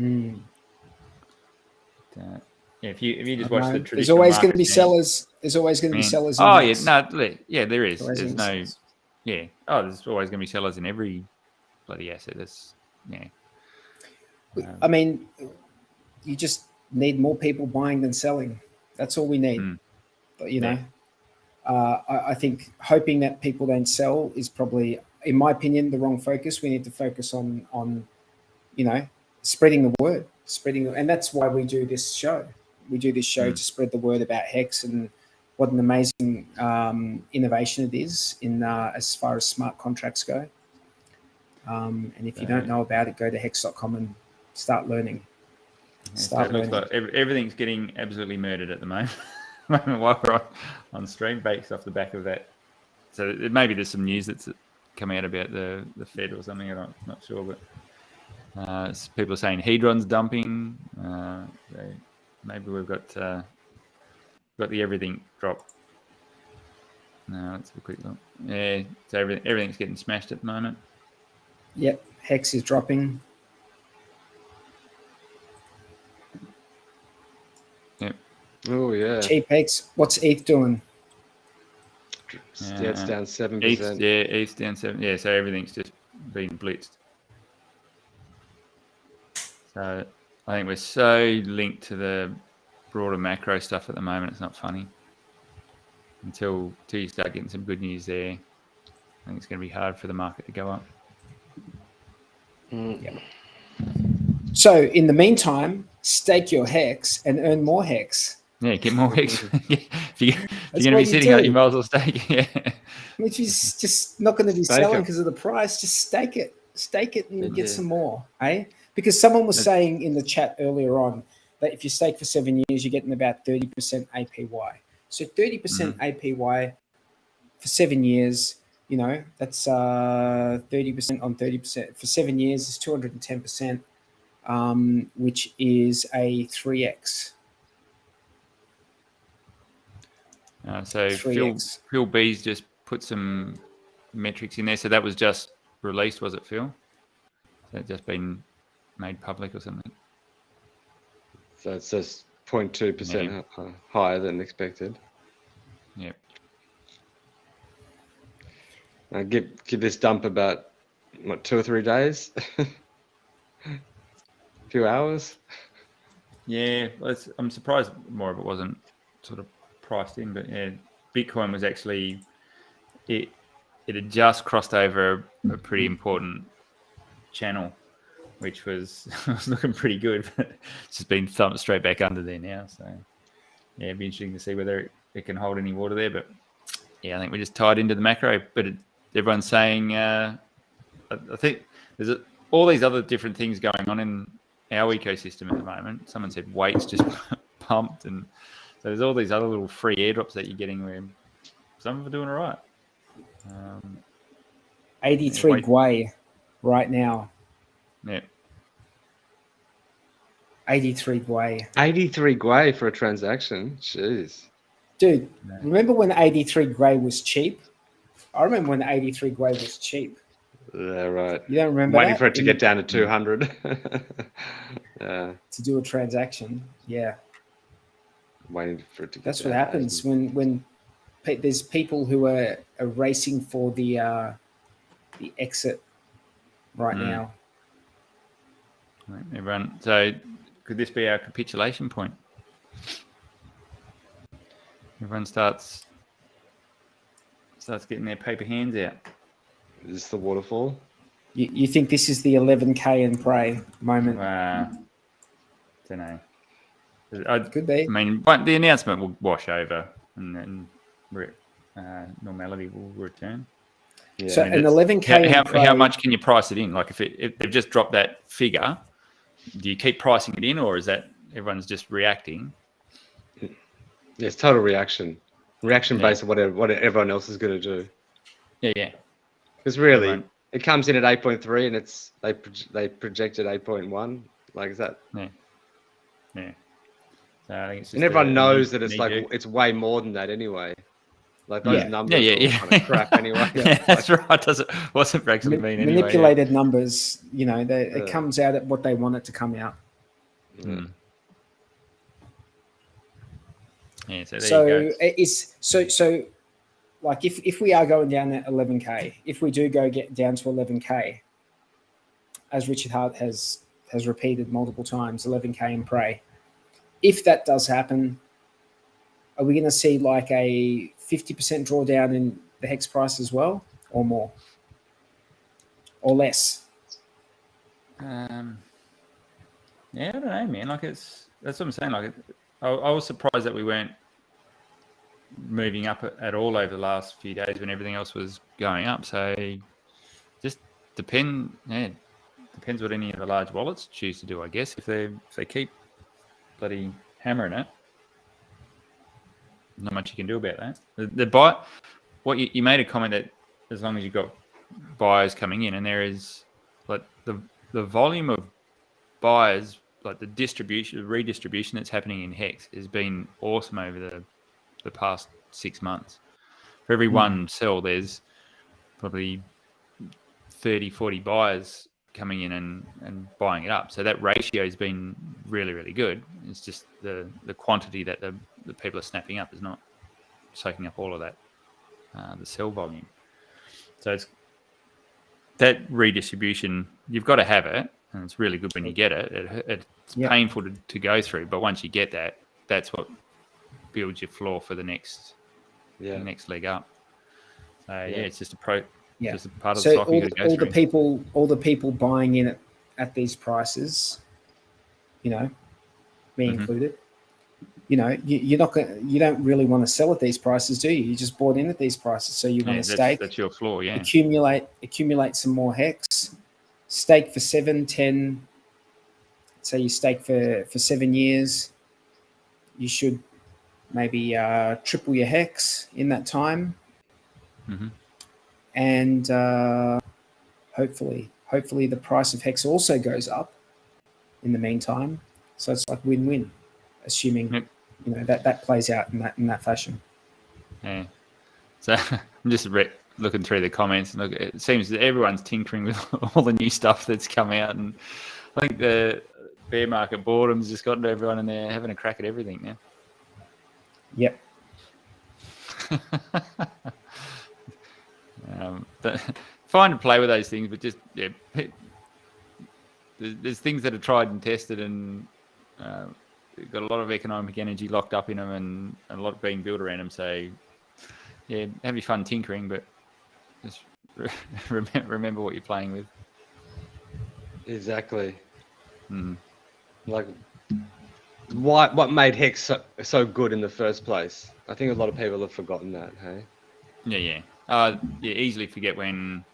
Mm. If you just watch the traditional, there's always going to be scene, sellers. There's always going to be sellers. Oh in yeah, there is. There's no. Sellers. Yeah. Oh, there's always going to be sellers in every bloody asset. That's yeah. I mean, you just need more people buying than selling. That's all we need. But, you know, I think hoping that people don't sell is probably, in my opinion, the wrong focus. We need to focus on you know, spreading the word, and that's why we do this show. We do this show to spread the word about HEX and what an amazing innovation it is in as far as smart contracts go. And if you don't know about it, go to hex.com and start learning. It looks like everything's getting absolutely murdered at the moment. While we're on stream, based off the back of that. So maybe there's some news that's come out about the Fed or something. I'm not sure, but people are saying Hedron's dumping. Maybe we've got the everything drop. No, let's have a quick look. Yeah, so everything's getting smashed at the moment. Yep, HEX is dropping. Yep. Oh yeah. Cheap HEX. What's ETH doing? Yeah, it's down 7%. ETH's down 7%. Yeah, so everything's just been blitzed. So I think we're so linked to the broader macro stuff at the moment. It's not funny. Until you start getting some good news there, I think it's going to be hard for the market to go up. Yep. So in the meantime, stake your HEX and earn more HEX. Yeah, get more HEX. If you're going to be sitting on it, you might as well stake it. Yeah. Which is just not going to be selling because of the price. Just stake it. Stake it and get some more, eh? Because someone was saying in the chat earlier on that if you stake for 7 years, you're getting about 30% APY. So 30% APY for 7 years, you know, that's 30% on 30%. For 7 years is 210%, which is a 3x. So 3x. Phil B's just put some metrics in there. So that was just released, was it, Phil? So it's just been made public or something? So it's just 0.2% higher than expected. Yep. Give this dump about, 2 or 3 days? A few hours? Yeah, I'm surprised more of it wasn't sort of priced in, but yeah, Bitcoin was actually, it had just crossed over a pretty important channel, which was looking pretty good, but it's just been thumped straight back under there now. So yeah, it'd be interesting to see whether it can hold any water there. But yeah, I think we're just tied into the macro. But everyone's saying, I think there's all these other different things going on in our ecosystem at the moment. Someone said weights just pumped, and so there's all these other little free airdrops that you're getting where some of them are doing all right. 83 Gwei right now. Yeah. 83 Gwei. 83 Gwei for a transaction? Jeez. Dude, remember when 83 Gwei was cheap? I remember when 83 Gwei was cheap. Yeah, right. You don't remember Waiting for it to get down to 200. To do a transaction. Yeah. Waiting for it to get That's down. what happens when there's people who are racing for the exit right now. Right, everyone. So could this be our capitulation point? Everyone starts getting their paper hands out. Is this the waterfall? You think this is the 11K and pray moment? Don't know. Could be. I mean, but the announcement will wash over, and then normality will return. Yeah. So an 11K. How much can you price it in? Like if they've just dropped that figure, do you keep pricing it in, or is that everyone's just reacting? Yeah, it's total reaction. reaction based on what everyone else is going to do. Yeah. Because really, it comes in at 8.3 and they projected 8.1. Like, is that? Yeah. So I think it's just and everyone knows that it's like it's way more than that anyway. Like those numbers are all kind of crap anyway. That's right. Wasn't actually mean anyway. Manipulated numbers. You know, it comes out at what they want it to come out. Yeah. So there you go. So like if we are going down at 11K, if we do get down to 11K, as Richard Hart has repeated multiple times, 11K and pray. If that does happen, are we going to see like a 50% drawdown in the HEX price as well, or more, or less? Yeah, I don't know, man. Like that's what I'm saying. Like I was surprised that we weren't moving up at all over the last few days when everything else was going up. So just depends what any of the large wallets choose to do, I guess. If they keep bloody hammering it, not much you can do about that. What you made a comment that as long as you've got buyers coming in, and there is like the volume of buyers, like the redistribution that's happening in HEX has been awesome over the past 6 months. For every one sell, there's probably 30, 40 buyers coming in and buying it up. So that ratio has been really, really good. It's just the quantity that the people are snapping up is not soaking up all of that, the sell volume. So it's that redistribution, you've got to have it, and it's really good when you get it. It's painful to go through, but once you get that, that's what builds your floor for the next leg up. So it's just just a part of the cycle you got to go through. All the people buying in at these prices, you know, me included, you know, you don't really want to sell at these prices, do you? You just bought in at these prices, so you want to stake. That's your floor, yeah. Accumulate some more HEX, stake for 7, 10. Say you stake for 7 years, you should maybe triple your HEX in that time, and hopefully the price of HEX also goes up in the meantime. So it's like win-win, assuming you know that plays out in that fashion. Yeah. So I'm just looking through the comments, and it seems that everyone's tinkering with all the new stuff that's come out, and I think the bear market boredom's just gotten to everyone, and they're having a crack at everything now. Yep. Fine to play with those things, but just there's things that are tried and tested, and got a lot of economic energy locked up in them, and a lot being built around them. So yeah, have your fun tinkering, but just remember what you're playing with. Exactly. Like what made HEX so good in the first place? I think a lot of people have forgotten that. Hey. Yeah. Easily forget when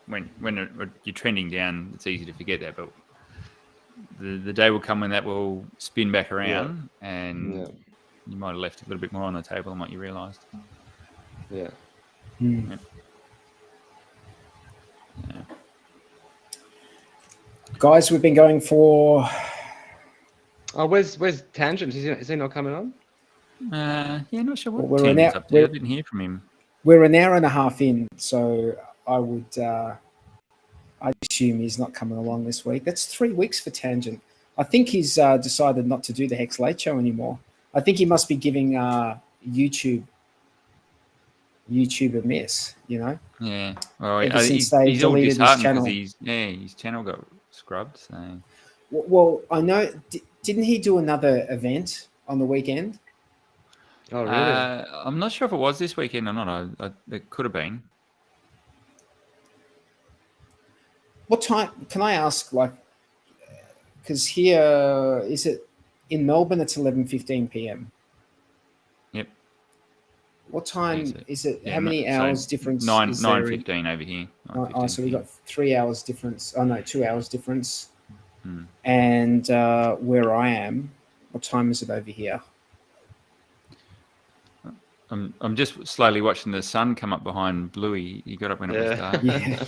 you're trending down. It's easy to forget that, but the day will come when that will spin back around, and you might have left a little bit more on the table than what you realised. Yeah. Guys, we've been going for. Oh, where's Tangent? Is he not coming on? Not sure what We're up to. I didn't hear from him. We're an hour and a half in, so I assume he's not coming along this week. That's 3 weeks for Tangent. I think he's decided not to do the HEX Late Show anymore. I think he must be giving YouTube a miss, you know? Yeah. Well, he's all disheartened because his channel got scrubbed. So. Well, I know. Didn't he do another event on the weekend? Oh, really? I'm not sure if it was this weekend or not. It could have been. What time? Can I ask? Like, because here is it in Melbourne? It's 11:15 p.m. Yep. What time is it? Yeah, how many hours difference? 9:15 over here. So we got 3 hours difference. Oh no, 2 hours difference. And where I am, what time is it over here? I'm just slowly watching the sun come up behind Bluey. He got up when it was dark. Yeah.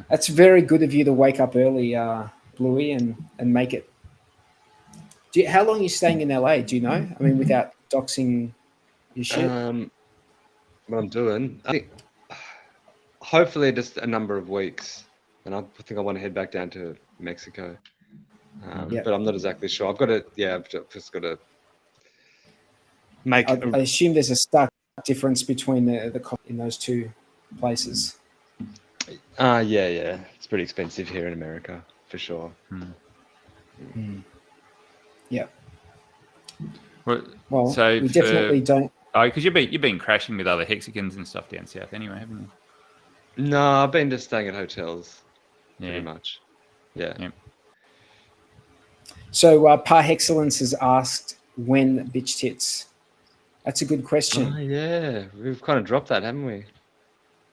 That's very good of you to wake up early, Bluey, and make it. How long are you staying in LA? Do you know? I mean, without doxing your shit. What I'm doing, I think, hopefully just a number of weeks, and I think I want to head back down to Mexico. But I'm not exactly sure. I've got to, I've just got to make. I assume there's a stark difference between the cost in those two places. Yeah. It's pretty expensive here in America, for sure. Yeah. Well, so we definitely don't. Oh, because you've been crashing with other hexagons and stuff down south anyway, haven't you? No, I've been just staying at hotels, pretty much. Yeah. So Par Excellence has asked when bitch tits. That's a good question. Oh, yeah, we've kind of dropped that, haven't we?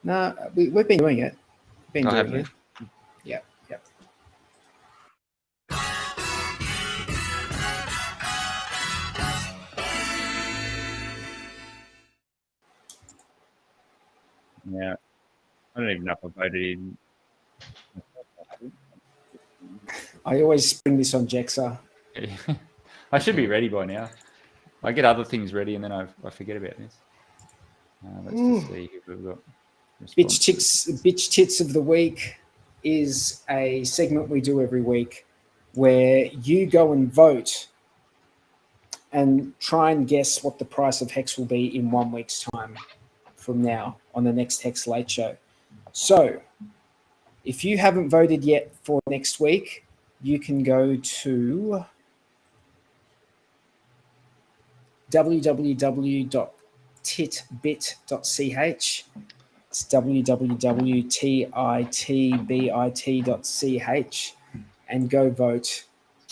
No, we've been doing it. Haven't we? Yeah. Yeah. I don't even know if I voted in. I always spring this on Jexa. I should be ready by now. I get other things ready and then I forget about this. Let's just see who we've got. Bitch Tits of the Week is a segment we do every week where you go and vote and try and guess what the price of HEX will be in 1 week's time from now on the next HEX Late Show. So if you haven't voted yet for next week, you can go to www.titbit.ch. It's www.titbit.ch and go vote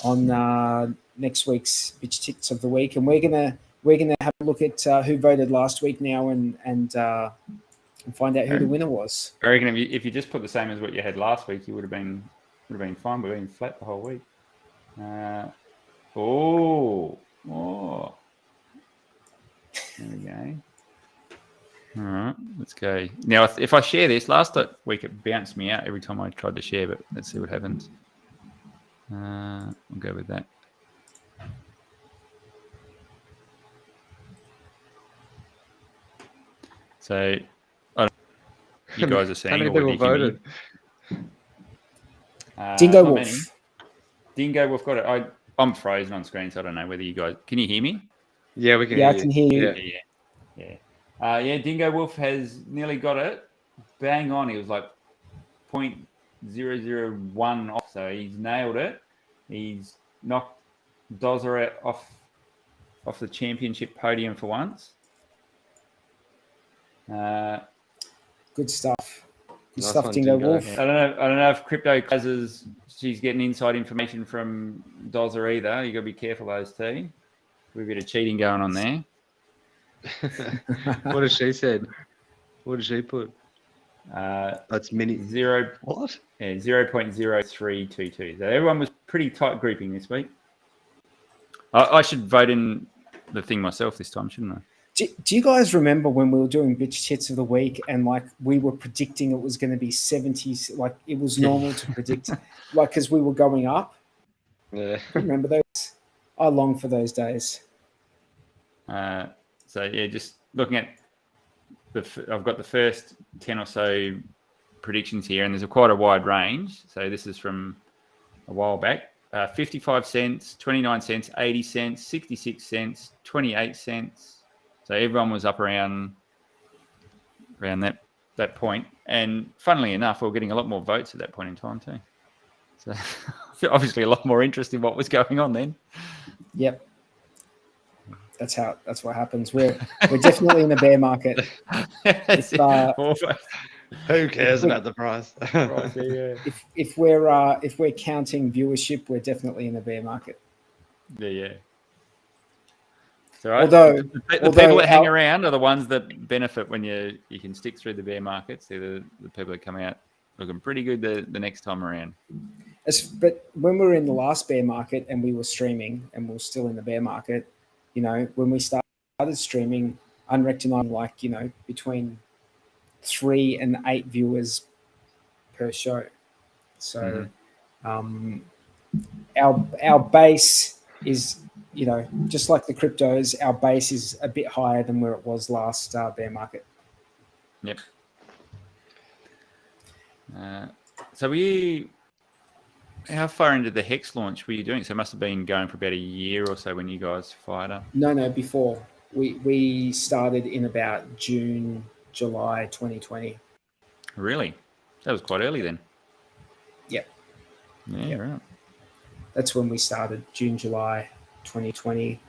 on next week's Bitch Tits of the Week. And we're gonna have a look at who voted last week now and find out who the winner was. I reckon if you just put the same as what you had last week, you would have been fine. We've been flat the whole week. There we go. All right, let's go. Now, if I share this, last week it bounced me out every time I tried to share, but let's see what happens. We'll go with that. So, you guys are seeing how many people voted? Dingo Wolf. Dingo Wolf got it. I'm frozen on screen, so I don't know whether you guys can you hear me? Yeah, we can. Yeah, I can hear you. Yeah. Dingo Wolf has nearly got it. Bang on. He was like 0.001 off, so he's nailed it. He's knocked Dozer off the championship podium for once. Good stuff. Good Nice stuff, one, Dingo Dingo. Wolf. I don't know if Crypto Classes, she's getting inside information from Dozer either. You got to be careful those two. We've got a bit of cheating going on there. What has she said? What did she put? That's mini 0. What? Yeah, 0.0322. So everyone was pretty tight grouping this week. I should vote in the thing myself this time, shouldn't I? Do you guys remember when we were doing Bitch Tits of the Week and like we were predicting it was going to be 70s, like it was normal to predict, like because we were going up? Yeah. Remember those? I long for those days. Just looking at I've got the first 10 or so predictions here, and there's quite a wide range. So this is from a while back. 55 cents, 29 cents, 80 cents, 66 cents, 28 cents. So everyone was up around that point. And funnily enough, we were getting a lot more votes at that point in time too. So obviously a lot more interest in what was going on then. Yep. That's what happens. We're definitely in a bear market. Who cares about the price? If we're counting viewership, we're definitely in a bear market. Yeah. So although the people that hang around are the ones that benefit when you can stick through the bear markets. They're the people that come out looking pretty good the next time around. But when we were in the last bear market and we were streaming and we were still in the bear market, you know, when we started streaming, unrecognized, like, you know, between 3 and 8 viewers per show. So our base is, you know, just like the cryptos, our base is a bit higher than where it was last bear market. Yep. So how far into the HEX launch were you doing? So it must have been going for about a year or so when you guys fired up. No, before. We started in about June, July 2020. Really? That was quite early then. Yep. Yeah, right. That's when we started, June, July 2020.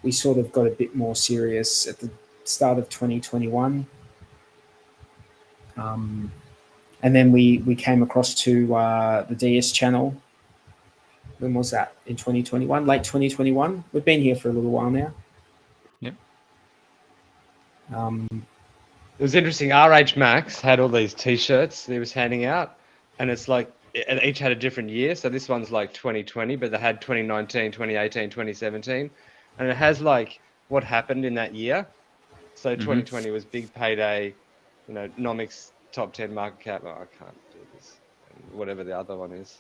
We sort of got a bit more serious at the start of 2021. And then we came across to the DS channel. When was that? In 2021, late 2021. We've been here for a little while now. Yep. It was interesting. RH Max had all these T-shirts that he was handing out, and it's like each had a different year. So this one's like 2020, but they had 2019, 2018, 2017, and it has like what happened in that year. So 2020 was big payday, you know, Nomics top 10 market cap. Oh, I can't do this. Whatever the other one is.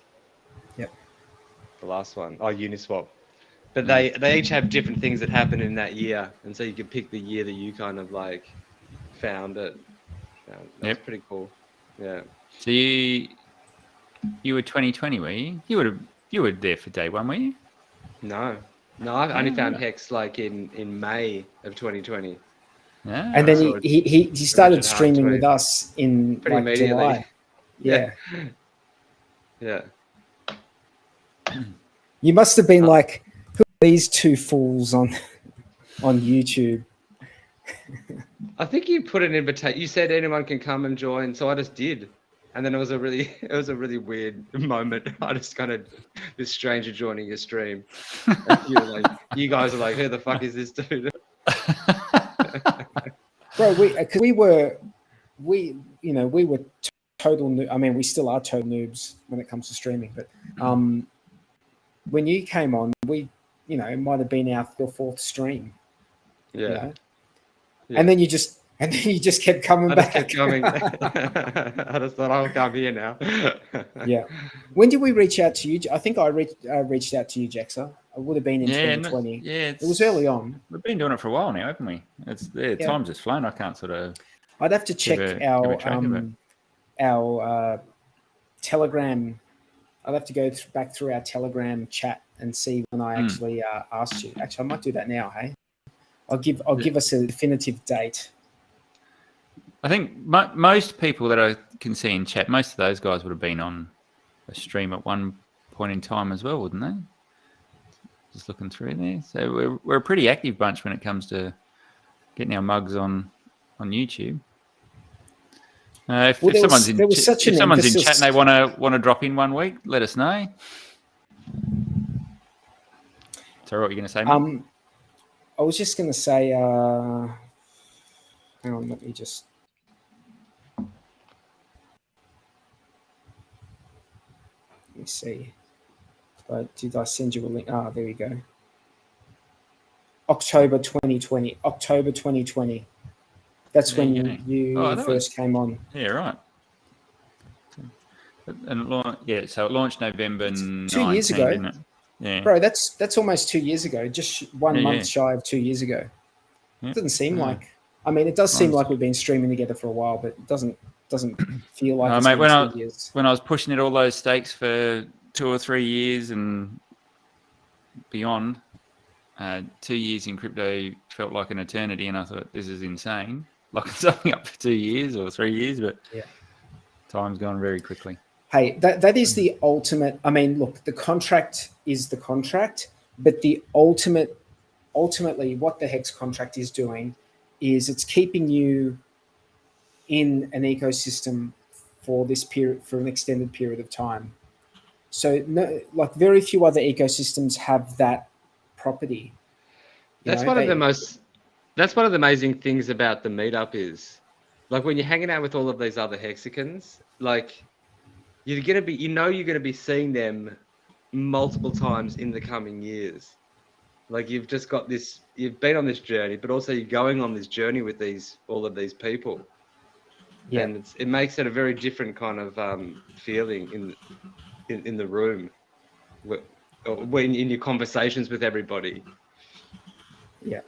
Yep. The last one. Oh, Uniswap. But they each have different things that happened in that year, and so you could pick the year that you kind of like found it. That's pretty cool. Yeah. So you were 2020, were you? You were there for day one, were you? No, I only found HEX like in May of 2020. Yeah. And then he started streaming with us in pretty like immediately. July. Yeah. Yeah. You must have been like, who are these two fools on YouTube? I think you put an invitation. You said anyone can come and join, so I just did. And then it was a really weird moment. I just kind of this stranger joining your stream. And you guys are like, who the fuck is this dude? Bro, we were total. I mean, we still are total noobs when it comes to streaming. But when you came on, it might have been our 3rd or 4th stream. Yeah. You know? Yeah. And then you just kept coming back. I just kept coming. I just thought I'll come here now. Yeah. When did we reach out to you? I think I reached out to you, Jaxa. It would have been in 2020. It was early on. We've been doing it for a while now, haven't we? Time's just flown. I can't sort of. I'd have to check our Telegram. I'd have to go back through our Telegram chat and see when I actually asked you. Actually, I might do that now. Hey, I'll give us a definitive date. I think most people that I can see in chat, most of those guys would have been on a stream at one point in time as well, wouldn't they? Just looking through there. So we're a pretty active bunch when it comes to getting our mugs on YouTube. If someone's in chat and they want to drop in one week, let us know. So what are you going to say, mate? I was just going to say, hang on, let me just. Let me see. Did I send you a link? There we go. October 2020. That's when you first came on. Yeah, right. And so it launched November 2 years ago. Didn't it? Yeah. Bro, that's almost 2 years ago. Just 1 month shy of 2 years ago. Yeah. It doesn't seem like. I mean, it does seem like we've been streaming together for a while, but it doesn't feel like. Mate, when I was pushing it all those stakes for 2 or 3 years and beyond, 2 years in crypto felt like an eternity, and I thought this is insane. Locking something up for 2 years or 3 years, but time's gone very quickly. Hey, that is the ultimate. I mean, look, the contract is the contract, but the ultimately, what the HEX contract is doing is it's keeping you in an ecosystem for this period, for an extended period of time. So, very few other ecosystems have that property. That's one of the amazing things about the meetup is, like, when you're hanging out with all of these other hexicans, like, you're going to be seeing them multiple times in the coming years. Like you've just got this, you've been on this journey, but also you're going on this journey with all of these people. Yeah. And it makes it a very different kind of feeling in the room when in your conversations with everybody. Yeah.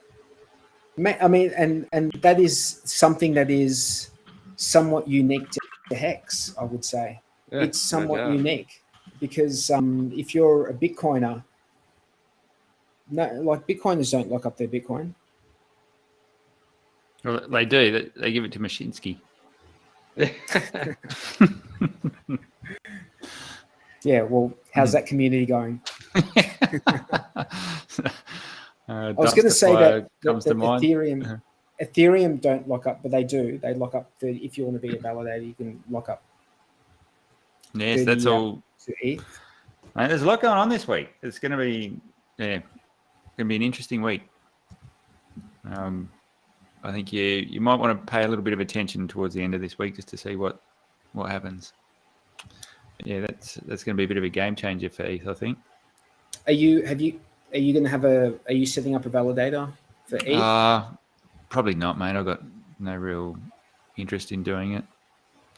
I mean, and that is something that is somewhat unique to HEX, I would say. Yeah, It's somewhat no doubt. unique because if you're a Bitcoiner, like Bitcoiners don't lock up their Bitcoin. Well, they do. They give it to Mashinsky. Yeah, well, how's that community going? I was going to say that Ethereum don't lock up, but they do. They lock up 30. If you want to be a validator, you can lock up. Yes, that's all. To ETH. Mate, there's a lot going on this week. It's going to be, going to be an interesting week. I think you might want to pay a little bit of attention towards the end of this week just to see what happens. Yeah, that's going to be a bit of a game changer for ETH, I think. Are you going to have are you setting up a validator for ETH? Probably not, mate. I've got no real interest in doing it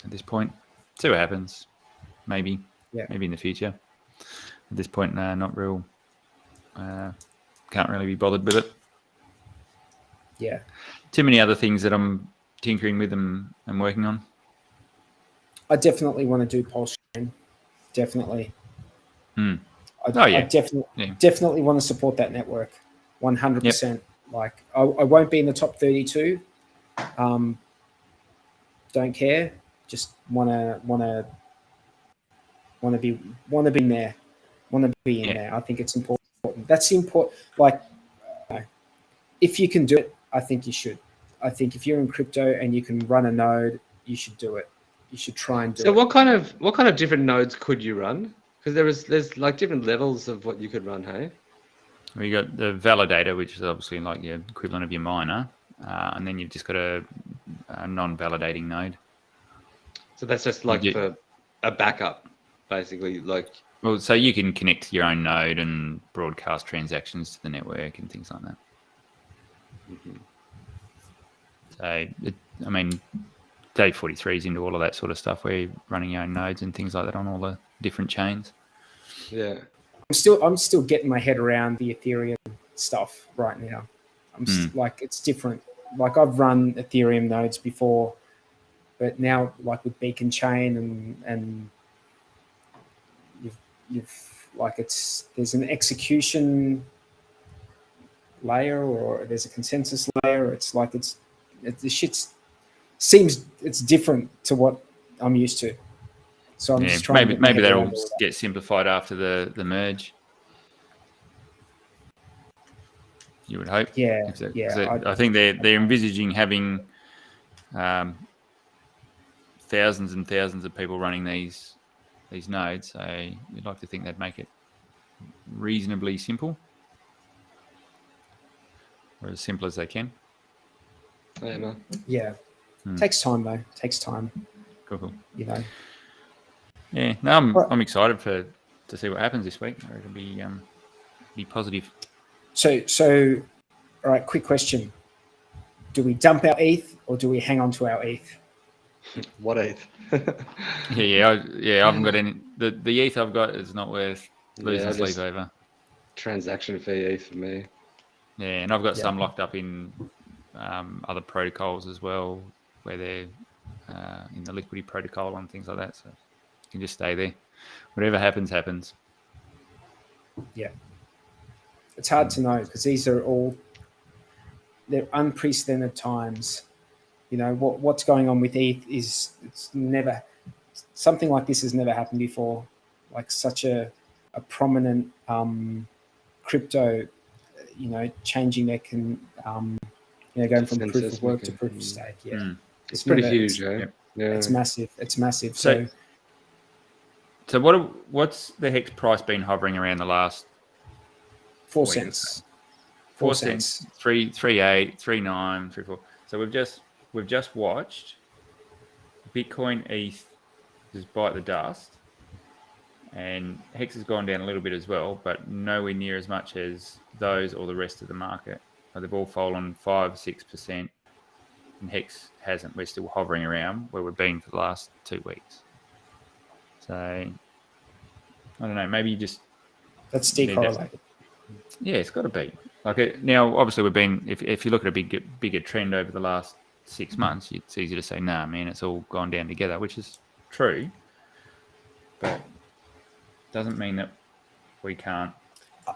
at this point. See what happens. Maybe in the future. At this point, not real. Can't really be bothered with it. Yeah. Too many other things that I'm tinkering with and working on. I definitely want to do PulseChain. Definitely. I definitely want to support that network. 100%. Yep. Like I won't be in the top 32. Don't care. Just want to be in there. Want to be in there. I think it's important. That's important. Like, if you can do it, I think you should. I think if you're in crypto and you can run a node, you should do it. You should try and do it. So what kind of different nodes could you run? Because there's like different levels of what you could run, hey? Well, you got the validator, which is obviously like your equivalent of your miner, and then you've just got a non-validating node. So that's just like for a backup, basically, like. Well, so you can connect to your own node and broadcast transactions to the network and things like that. Mm-hmm. So, I mean, Day 43 is into all of that sort of stuff where you're running your own nodes and things like that on all the different chains. Yeah. I'm still getting my head around the Ethereum stuff right now. Like it's different. Like I've run Ethereum nodes before, but now like with Beacon Chain and you've like there's an execution layer or there's a consensus layer. It's like the shit's seems it's different to what I'm used to. So I'm just trying maybe that'll get simplified after the merge. You would hope. Yeah. I think they're envisaging having thousands and thousands of people running these nodes. So you'd like to think they'd make it reasonably simple, or as simple as they can. Yeah. Takes time though. Takes time. Cool. You know. Yeah. No, I'm excited to see what happens this week. It'll be positive. So, all right. Quick question: do we dump our ETH or do we hang on to our ETH? What ETH? I haven't got any. The ETH I've got is not worth losing sleep over. Transaction fee ETH for me. Yeah, and I've got some locked up in other protocols as well, where they're in the Liquidity protocol and things like that. So you can just stay there. Whatever happens, happens. Yeah. It's hard to know because they're unprecedented times. You know, what's going on with ETH it's never, something like this has never happened before. Like such a prominent crypto, changing their going from proof of work to proof of stake. Yeah. It's pretty huge, eh? Yeah. It's massive. It's massive. So what's the HEX price been hovering around the last 4 cents? 4 cents. 3.8, 3.9, 3.4. So we've just watched Bitcoin ETH just bite the dust, And HEX has gone down a little bit as well, but nowhere near as much as those or the rest of the market. They've all fallen 5-6%, and HEX hasn't. We're still hovering around where we've been for the last 2 weeks. So I don't know. Maybe you just That's decorrelated. Yeah, it's got to be. Like now, obviously, we've been. If you look at a bigger trend over the last 6 months, it's easy to say, "Nah, man, it's all gone down together," which is true, but doesn't mean that we can't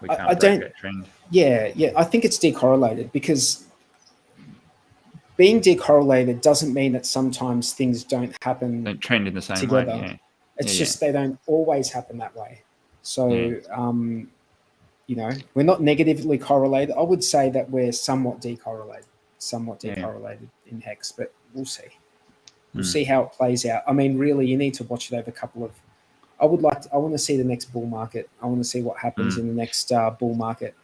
break that trend. Yeah, I think it's decorrelated, because being decorrelated doesn't mean that sometimes things don't happen. Don't trend in the same together. way. Yeah. It's just they don't always happen that way. So, we're not negatively correlated. I would say that we're somewhat decorrelated in HEX, but we'll see. We'll see how it plays out. I mean, really, you need to watch it over a couple of. I want to see the next bull market. I want to see what happens in the next bull market,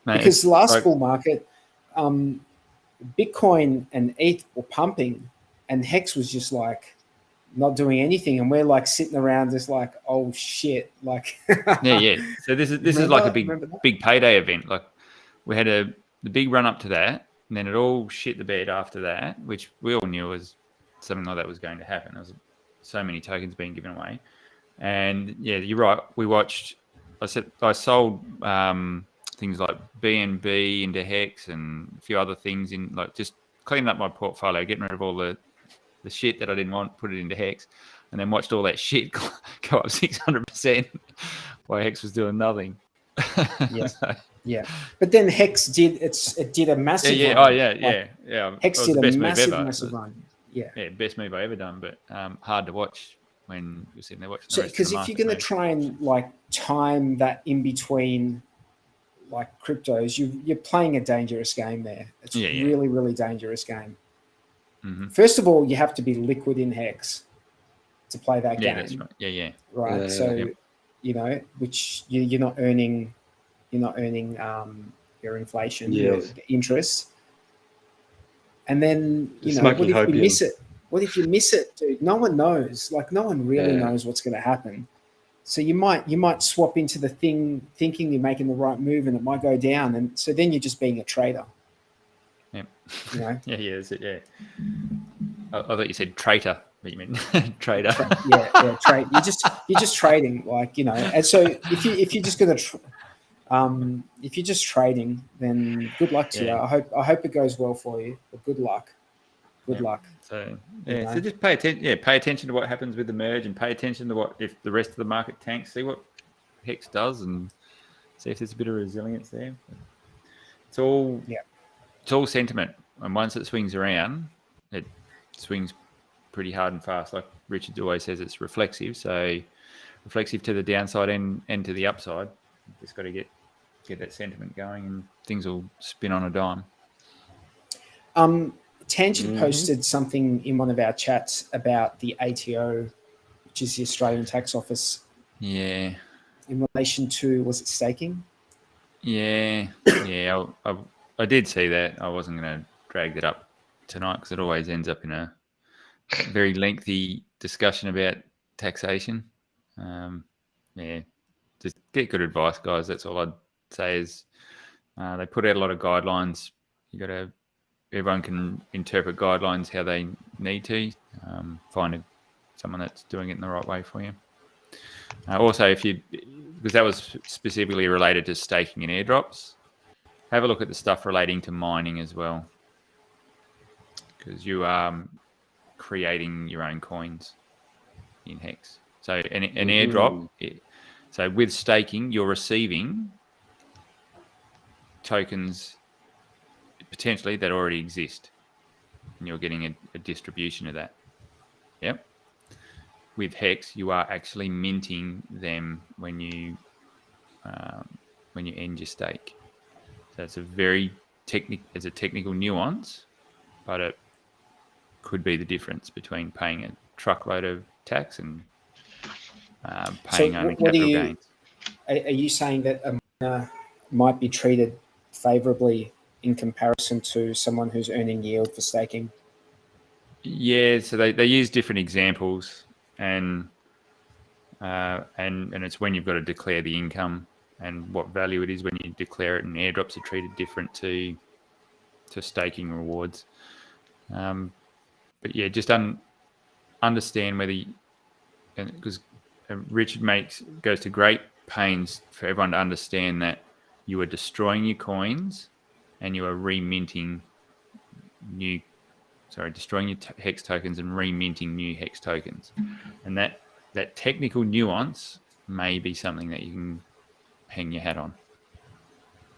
because the last bull market, Bitcoin and ETH were pumping, and HEX was just like not doing anything, and we're like sitting around just like, oh shit, like So this is like a big payday event. Like we had the big run up to that, and then it all shit the bed after that, which we all knew was something like that was going to happen. There was so many tokens being given away, and yeah, you're right. We watched. I sold things like BNB into HEX and a few other things in, like, just cleaning up my portfolio, getting rid of all the shit that I didn't want, put it into HEX, and then watched all that shit go up 600% while HEX was doing nothing. Yeah. But then HEX did a massive run. Oh yeah. HEX did a massive run. Yeah, best move I ever done, but hard to watch when you're sitting there watching. So, because if you're going to try and like time that in between, like cryptos, you're playing a dangerous game there. It's really, really dangerous game. Mm-hmm. First of all, you have to be liquid in HEX to play that game. That's right. Yeah. Right. Which you're not earning your inflation, your interest. And then what if you miss it? What if you miss it, dude? No one knows. Like, no one really knows what's going to happen. So you might swap into the thing thinking you're making the right move, and it might go down, and so then you're just being a trader. Yeah. That's it. Yeah. I thought you said traitor, but you mean trader. Trade. You're just trading, like, And so if you're just going to if you're just trading, then good luck to you. I hope it goes well for you. But good luck. Good luck. So so just pay attention. Yeah, pay attention to what happens with the merge, and pay attention to what if the rest of the market tanks. See what HEX does, and see if there's a bit of resilience there. It's all sentiment, and once it swings around, it swings pretty hard and fast. Like Richard always says, it's reflexive. So reflexive to the downside and to the upside. Just got to get that sentiment going, and things will spin on a dime. Tangent posted something in one of our chats about the ATO, which is the Australian Tax Office. Yeah. In relation to, was it staking? Yeah. I did see that. I wasn't going to drag that up tonight because it always ends up in a very lengthy discussion about taxation. Just get good advice, guys. That's all I'd say. Is they put out a lot of guidelines. Everyone can interpret guidelines how they need to. Find someone that's doing it in the right way for you. Also, because that was specifically related to staking and airdrops, have a look at the stuff relating to mining as well, because you are creating your own coins in HEX. So an airdrop. So with staking, you're receiving tokens potentially that already exist, and you're getting a distribution of that. Yep. With HEX, you are actually minting them when you end your stake. So it's a very technical nuance, but it could be the difference between paying a truckload of tax and paying only capital gains. Are you saying that a miner might be treated favorably in comparison to someone who's earning yield for staking? Yeah, so they use different examples, and and it's when you've got to declare the income and what value it is when you declare it, and airdrops are treated different to staking rewards. But yeah, just understand whether, because Richard goes to great pains for everyone to understand that you are destroying your coins and you are destroying your HEX tokens and reminting new HEX tokens. And that technical nuance may be something that you can hang your hat on.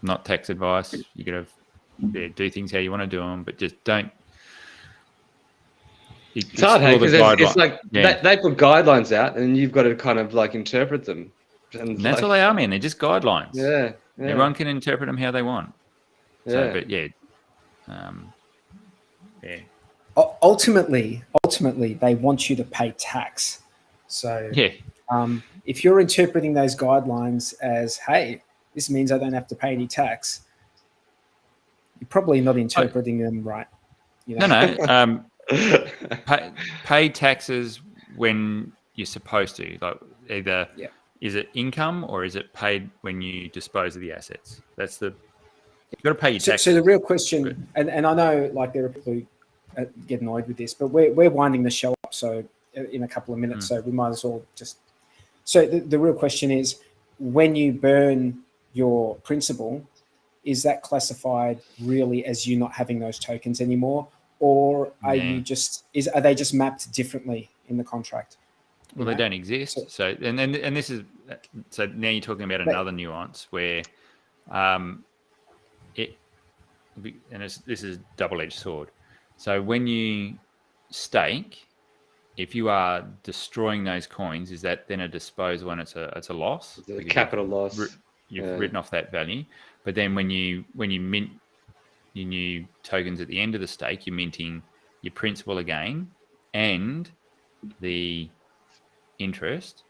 Not tax advice. You got to do things how you want to do them, but just don't. It's hard, hey, because it's like they put guidelines out, and you've got to kind of like interpret them. And that's all they are, man. They're just guidelines. Yeah. Everyone can interpret them how they want. Yeah. So, but yeah. Ultimately, they want you to pay tax. So yeah. If you're interpreting those guidelines as, hey, this means I don't have to pay any tax, you're probably not interpreting them right. You know? No. Pay taxes when you're supposed to. Like either is it income or is it paid when you dispose of the assets? You've got to pay your taxes. So the real question, and I know like there are people who get annoyed with this, but we're winding the show up so in a couple of minutes, so we might as well just. So the real question is, when you burn your principal, is that classified really as you not having those tokens anymore, or are you are they just mapped differently in the contract? Well, they don't exist. So this is so now you're talking about another nuance where, this is double-edged sword. So when you stake, if you are destroying those coins, is that then a disposal and it's a loss? It's a capital loss. You've written off that value. But then when you mint your new tokens at the end of the stake, you're minting your principal again and the interest.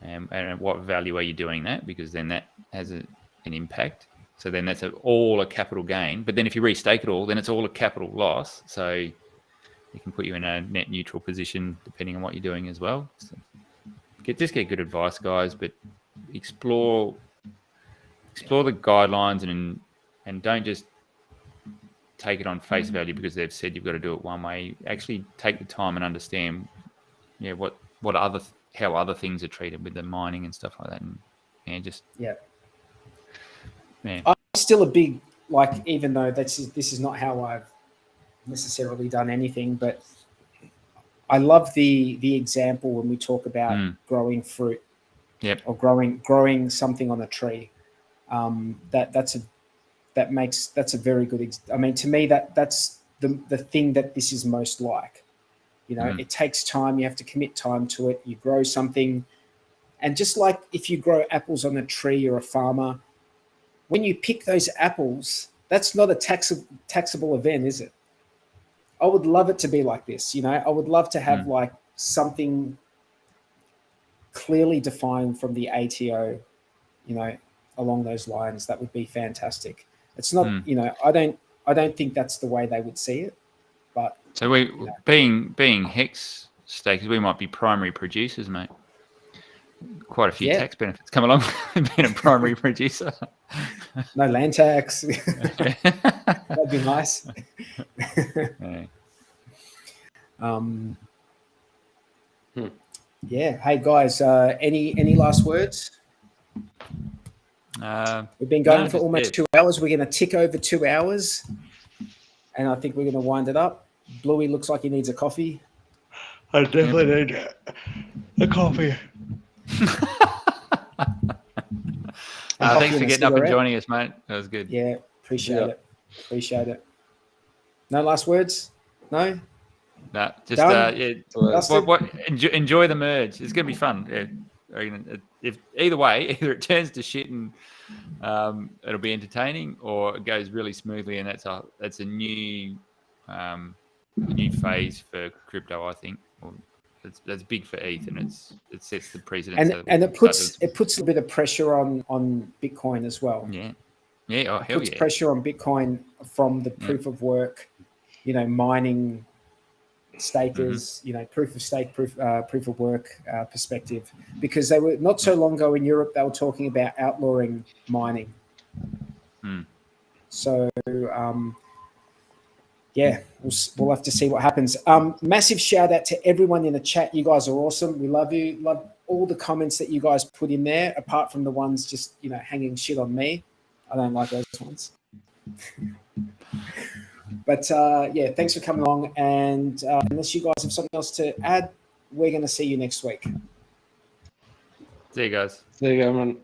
And at what value are you doing that? Because then that has an impact. So then that's all a capital gain. But then if you restake it all, then it's all a capital loss. So it can put you in a net neutral position depending on what you're doing as well. So get good advice, guys, but explore the guidelines and don't just take it on face value because they've said you've got to do it one way. Actually take the time and understand how other things are treated with the mining and stuff like that. I'm still a big, like, even though this is not how I've necessarily done anything, but I love the example when we talk about growing fruit, or growing something on a tree. That's a very good. I mean, to me, that's the thing that this is most like. You know, it takes time. You have to commit time to it. You grow something, and just like if you grow apples on a tree, you're a farmer. When you pick those apples, that's not a taxable event, is it? I would love it to be like this. You know, I would love to have like something clearly defined from the ATO, you know, along those lines. That would be fantastic. It's not, you know, I don't think that's the way they would see it. But so being HEX stakers, we might be primary producers, mate. Quite a few tax benefits come along with being a primary producer. No land tax. That'd be nice. Yeah. Hey guys, any last words? We've been going for almost 2 hours. We're going to tick over 2 hours, and I think we're going to wind it up. Bluey looks like he needs a coffee. I definitely need a coffee. Thanks for getting up and joining us, mate. That was good. Yeah, appreciate it. No last words? No? No, just enjoy the merge. It's going to be fun. If either way, either it turns to shit and it'll be entertaining, or it goes really smoothly, and that's a new phase for crypto, I think. That's big for ETH, and it sets the precedent. And it puts a bit of pressure on Bitcoin as well. Yeah. Oh, hell yeah. It puts pressure on Bitcoin from the proof of work, you know, mining stakers, proof of stake, proof of work perspective, because they were not so long ago in Europe, they were talking about outlawing mining. So, yeah, we'll have to see what happens. Massive shout out to everyone in the chat. You guys are awesome. We love you. Love all the comments that you guys put in there, apart from the ones just, hanging shit on me. I don't like those ones. But yeah, thanks for coming along. And unless you guys have something else to add, we're going to see you next week. See you guys. See you, man.